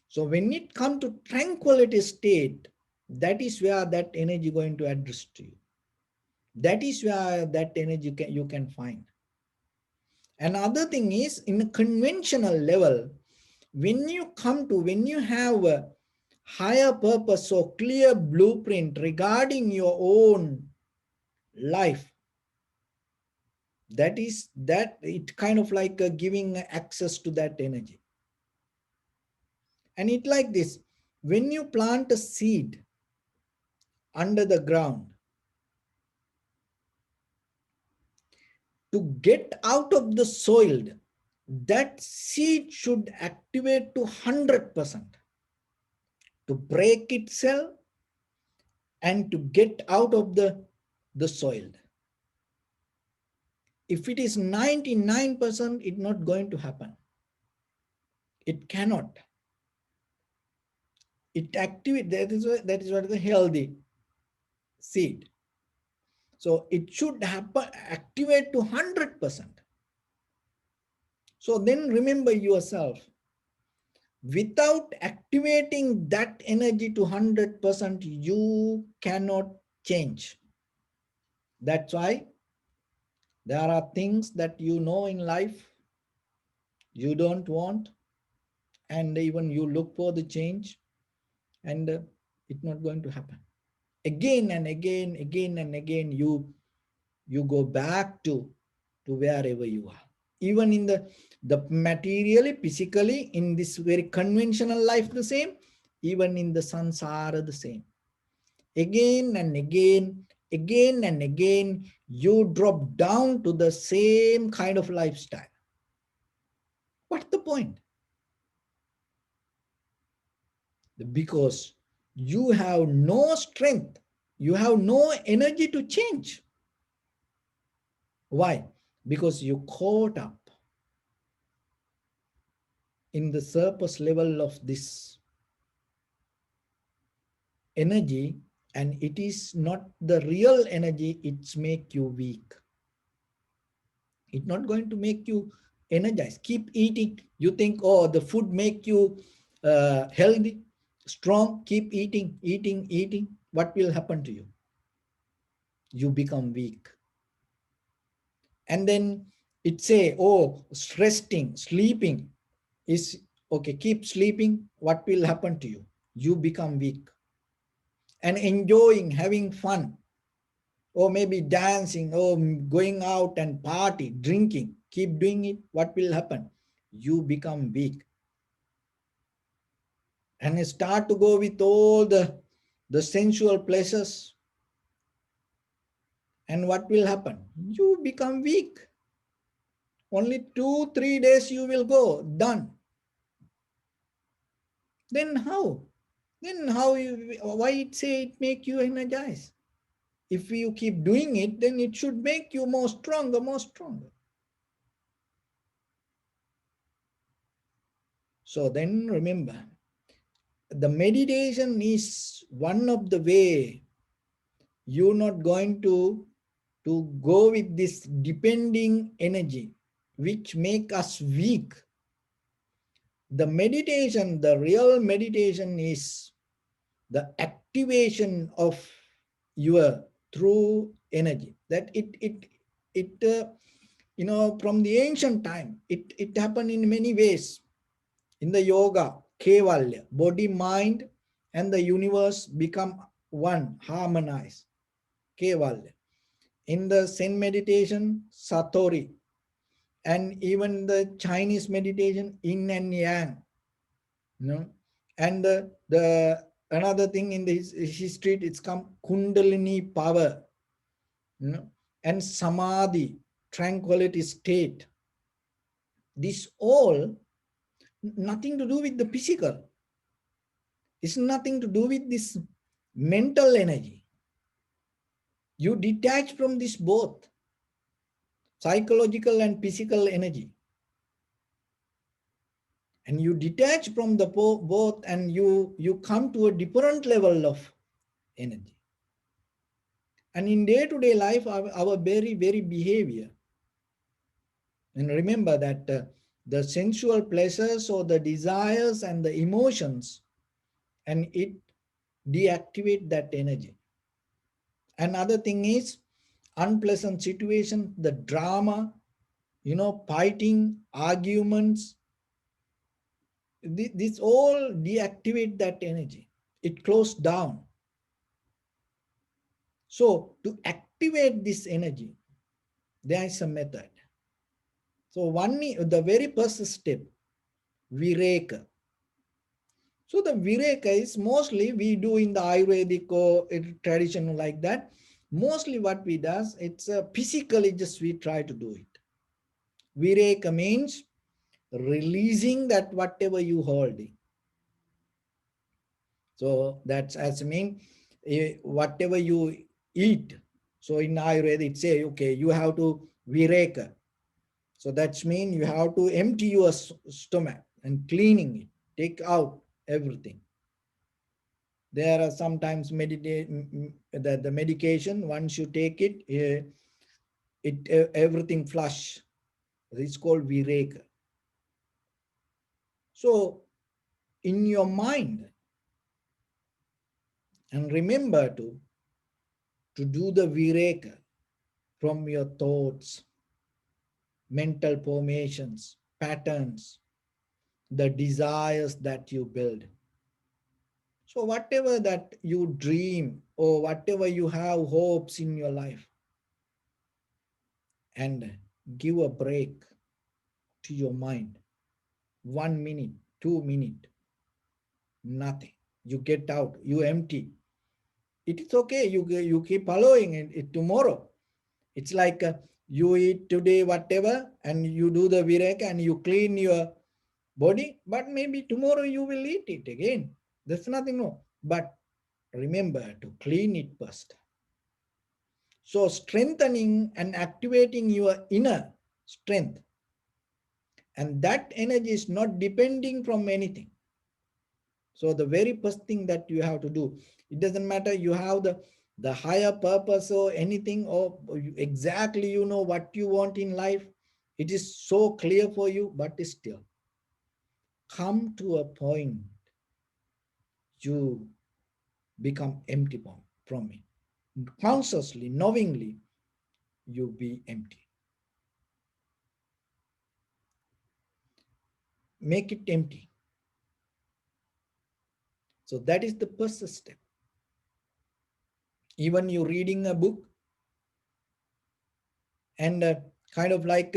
So when it comes to tranquility state, that is where that energy going to address to you. That is where that energy you can find. Another thing is, in a conventional level, when you have a higher purpose or clear blueprint regarding your own life, that it kind of like giving access to that energy. And it like this: when you plant a seed under the ground, to get out of the soil, that seed should activate to 100% to break itself and to get out of the soil. If it is 99%, it's not going to happen. It cannot. It activate, that is what is a healthy seed. So it should happen, activate to 100%. So then remember yourself, without activating that energy to 100%, you cannot change. That's why there are things that in life you don't want, and even you look for the change, and it's not going to happen. Again and again, you go back to wherever you are. Even in the materially, physically, in this very conventional life, the same. Even in the samsara, the same. Again and again, you drop down to the same kind of lifestyle. What's the point? Because you have no strength, you have no energy to change. Why? Because you caught up in the surface level of this energy, and it is not the real energy. It's make you weak. It's not going to make you energized. Keep eating. You think, oh, the food make you healthy, strong. Keep eating. What will happen to you? You become weak. And then it say, oh, resting, sleeping is okay. Keep sleeping. What will happen to you? You become weak. And enjoying, having fun, or maybe dancing, or going out and party, drinking. keep doing it, what will happen? You become weak and start to go with all the sensual pleasures. And what will happen? You become weak. Only 2-3 days you will go, done. Then how? Then how you, why it say it make you energized? If you keep doing it, then it should make you more stronger, more stronger. So then remember, the meditation is one of the way you're not going to go with this depending energy, which make us weak. The meditation, the real meditation is the activation of your true energy. That from the ancient time, it happened in many ways. In the yoga, Kevalya, body, mind, and the universe become one, harmonized. Kevalya. In the Zen meditation, Satori, and even the Chinese meditation, yin and yang. You know? And the another thing in the history, it's come Kundalini power, you know, and Samadhi, tranquility state. This all nothing to do with the physical. It's nothing to do with this mental energy. You detach from this both, psychological and physical energy. And you detach from the both, and you come to a different level of energy. And in day-to-day life, our very, very behavior. And remember that the sensual pleasures or the desires and the emotions, and it deactivate that energy. Another thing is unpleasant situation, the drama, fighting, arguments. This all deactivate that energy. It closes down. So to activate this energy, there is a method. So the very first step, vireka. So the vireka is mostly we do in the Ayurvedic or tradition like that. Mostly what we does, it's physically just we try to do it. Vireka means releasing that whatever you holding. So that's as mean whatever you eat. So in Ayurveda it say, okay, you have to vireka. So that's mean you have to empty your stomach and cleaning it, take out everything. There are sometimes the medication, once you take it, everything flush. It's called vireka. So in your mind, and remember to do the vireka from your thoughts, mental formations, patterns, the desires that you build. So whatever that you dream or whatever you have hopes in your life, and give a break to your mind. 1 minute, 2 minutes, nothing. You get out, you empty. It is okay, you keep following it tomorrow. It's like you eat today whatever and you do the vireka and you clean your body, but maybe tomorrow you will eat it again. There's nothing wrong. But remember to clean it first. So strengthening and activating your inner strength. And that energy is not depending from anything. So the very first thing that you have to do, it doesn't matter you have the higher purpose or anything, or exactly you know what you want in life. It is so clear for you, but still come to a point you become empty from it. Consciously, knowingly, you be empty. Make it empty. So that is the first step. Even you reading a book and kind of like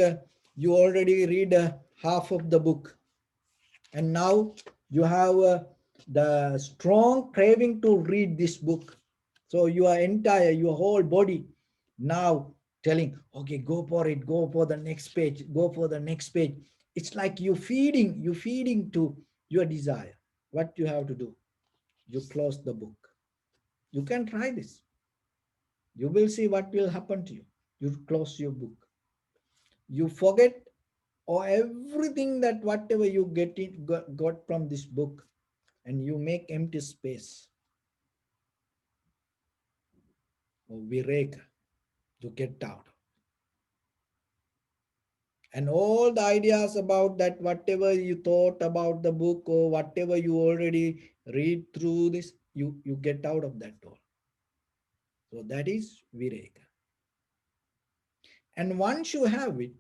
You already read half of the book, and now you have the strong craving to read this book. So your entire, your whole body now telling, okay, go for it, go for the next page, go for the next page. It's like you feeding to your desire. What you have to do, you close the book. You can try this. You will see what will happen to you. You close your book. You forget or everything that whatever you got from this book, and you make empty space or vireka to get out. And all the ideas about that, whatever you thought about the book or whatever you already read through this, you get out of that all. So that is vireka. And once you have it,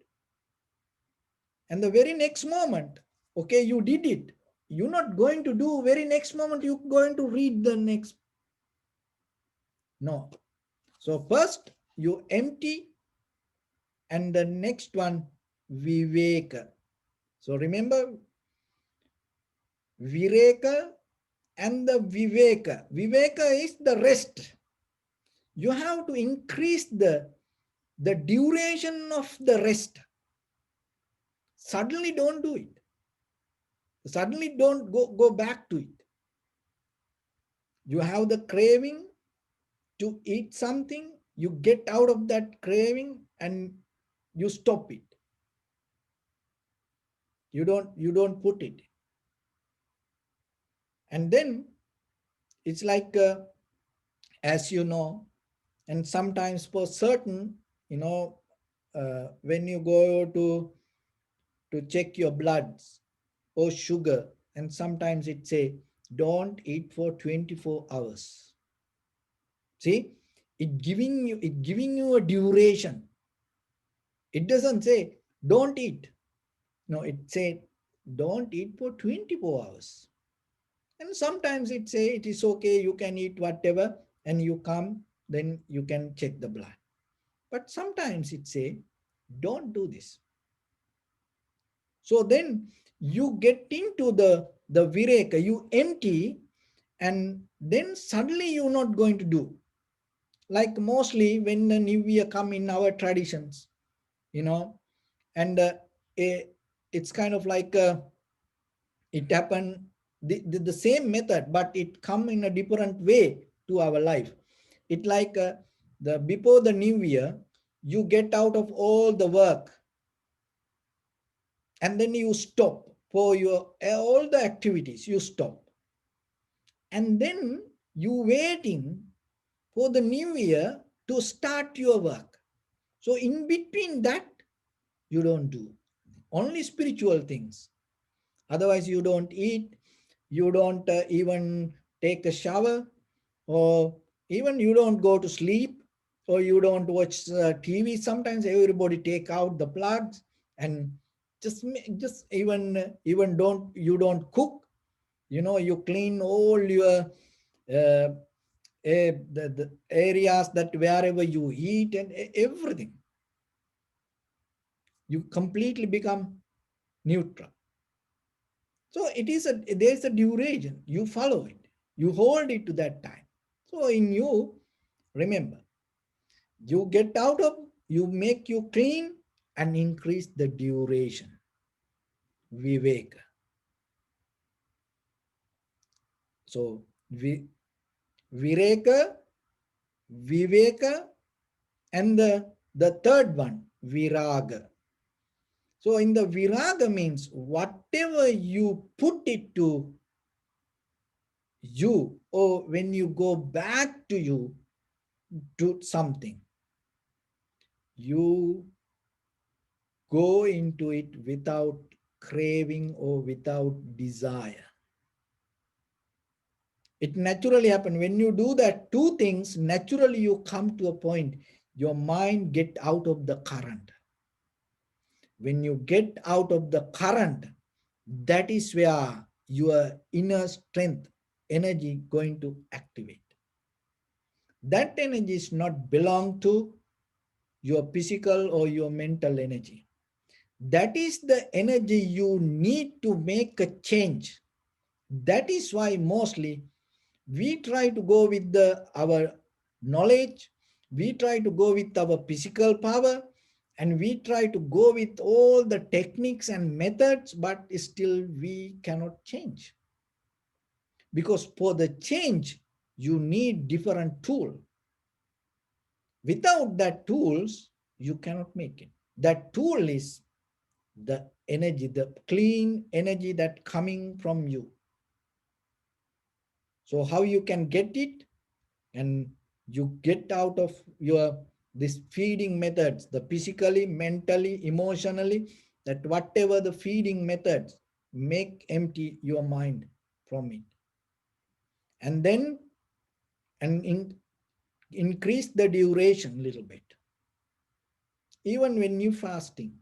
and the very next moment, okay, you did it. You're not going to do very next moment, you're going to read the next. No. So first you empty, and the next one, viveka. So remember, vireka and the viveka. Viveka is the rest. You have to increase the duration of the rest. Suddenly don't do it. Suddenly don't go back to it. You have the craving to eat something, you get out of that craving and you stop it. You don't put it. And then it's like, as you know, and sometimes for certain, when you go to check your bloods or sugar, and sometimes it say, don't eat for 24 hours. See, it giving you a duration. It doesn't say don't eat. No, it say don't eat for 24 hours. And sometimes it say it is okay, you can eat whatever, and you come, then you can check the blood. But sometimes it say, don't do this. So then you get into the vireka, you empty, and then suddenly you're not going to do. Like mostly when the new year come in our traditions, and it's kind of like it happened, the same method, but it come in a different way to our life. It like the before the new year, you get out of all the work, and then you stop for your all the activities, you stop, and then you waiting for the new year to start your work. So in between that, you don't do only spiritual things. Otherwise you don't eat, you don't even take a shower, or even you don't go to sleep, or you don't watch TV. Sometimes everybody take out the plugs and just even don't cook. You clean all your uh, the areas that wherever you eat and everything. You completely become neutral. So there's a duration. You follow it. You hold it to that time. So in you, remember, you get out of, you make you clean and increase the duration. Viveka. So vireka, viveka, and the third one, viraga. So in the viraga means whatever you put it to you, or when you go back to you, to something, you go into it without craving or without desire. It naturally happens. When you do that two things, naturally you come to a point, your mind get out of the current. When you get out of the current, that is where your inner strength, energy going to activate. That energy is not belong to your physical or your mental energy. That is the energy you need to make a change. That is why mostly we try to go with our knowledge, we try to go with our physical power, and we try to go with all the techniques and methods, but still we cannot change. Because for the change, you need different tool. Without that tools, you cannot make it. That tool is the energy, the clean energy that coming from you. So how you can get it? And you get out of your this feeding methods, the physically, mentally, emotionally, that whatever the feeding methods, make empty your mind from it. And then increase the duration a little bit, even when you fasting.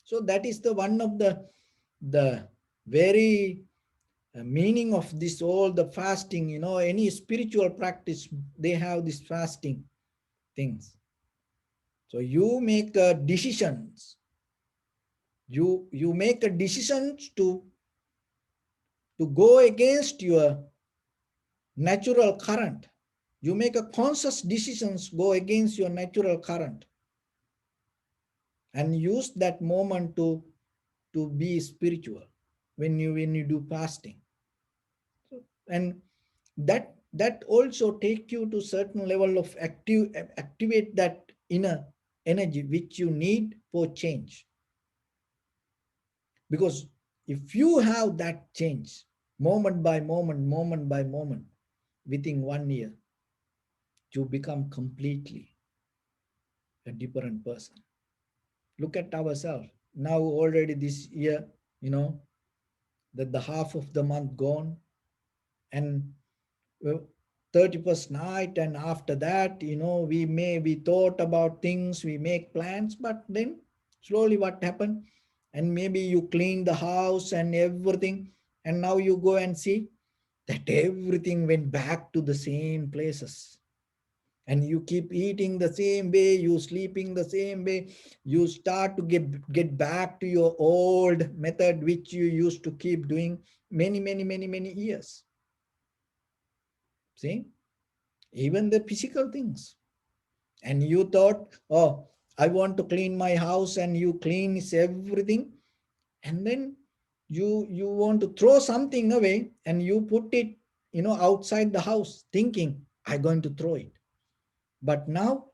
So that is the one of the very meaning of this, all the fasting, any spiritual practice, they have this fasting things. So you make decisions. You make a decisions to go against your natural current. You make a conscious decisions go against your natural current, and use that moment to be spiritual when you do fasting. And that also take you to certain level of activate that inner energy which you need for change. Because if you have that change moment by moment, within 1 year, you become completely a different person. Look at ourselves. Now already this year, that the half of the month gone, and 31st night, and after that, we thought about things, we make plans, but then slowly what happened? And maybe you clean the house and everything, and now you go and see that everything went back to the same places. And you keep eating the same way, you sleeping the same way, you start to get back to your old method which you used to keep doing many years. See, even the physical things. And you thought, oh, I want to clean my house, and you clean everything, and then you want to throw something away, and you put it outside the house thinking, I'm going to throw it. But now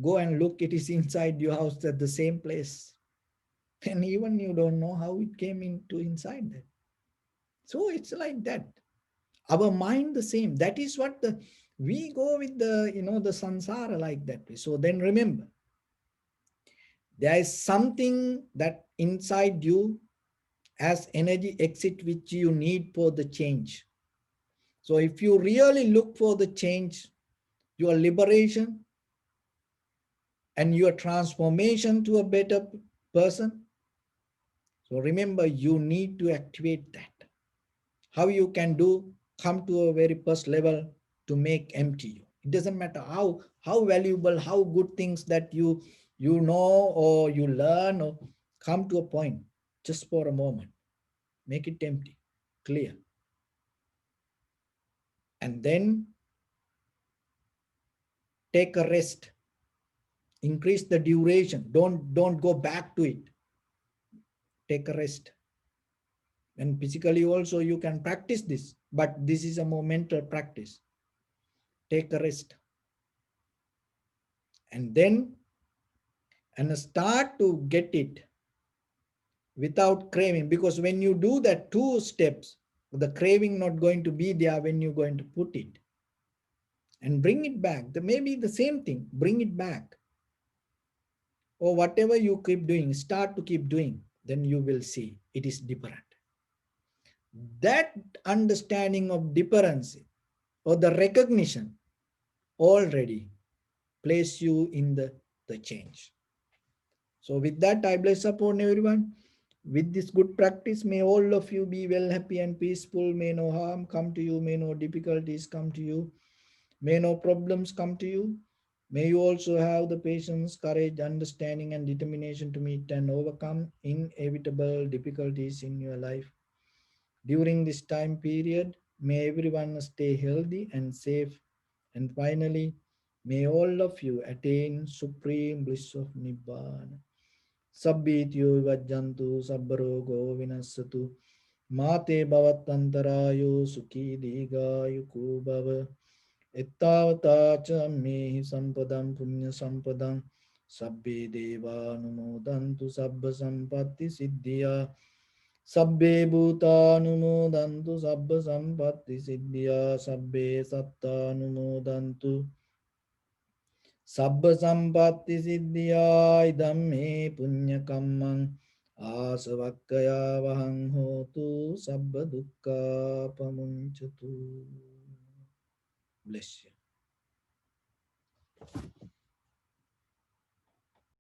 go and look, it is inside your house at the same place, and even you don't know how it came into inside there. So it's like that. Our mind the same. That is what we go with the sansara like that. So then remember, there is something that inside you as energy exit which you need for the change. So if you really look for the change, your liberation and your transformation to a better person, so remember, you need to activate that. How you can do? Come to a very first level to make empty you. It doesn't matter how valuable, how good things that you know or you learn, or come to a point just for a moment. Make it empty, clear. And then take a rest. Increase the duration. Don't go back to it. Take a rest. And physically also you can practice this, but this is a more mental practice. Take a rest. And then start to get it without craving, because when you do that 2 steps, the craving not going to be there when you're going to put it. And bring it back. Maybe the same thing, bring it back. Or whatever you keep doing, start to keep doing, then you will see it is different. That understanding of difference or the recognition already place you in the change. So with that, I bless upon everyone. With this good practice, may all of you be well, happy and peaceful. May no harm come to you. May no difficulties come to you. May no problems come to you. May you also have the patience, courage, understanding, and determination to meet and overcome inevitable difficulties in your life. During this time period, may everyone stay healthy and safe. And finally, may all of you attain supreme bliss of Nibbana. Sabbityo vajjantu sabbarogo vinassatu mate bhavatantarayo sukhi digaayuko bhava ettavata cha mehi sampadam punya sampadam sabbe deva numodantu sabba sampatti siddhya sabbe bhuta numodantu sabba sampatti siddhya sabbe satta numodantu sabba sampatti siddhya idamme punya kammang asavakkaya vahang hotu sabba dukkha pamunchatu. Bless you.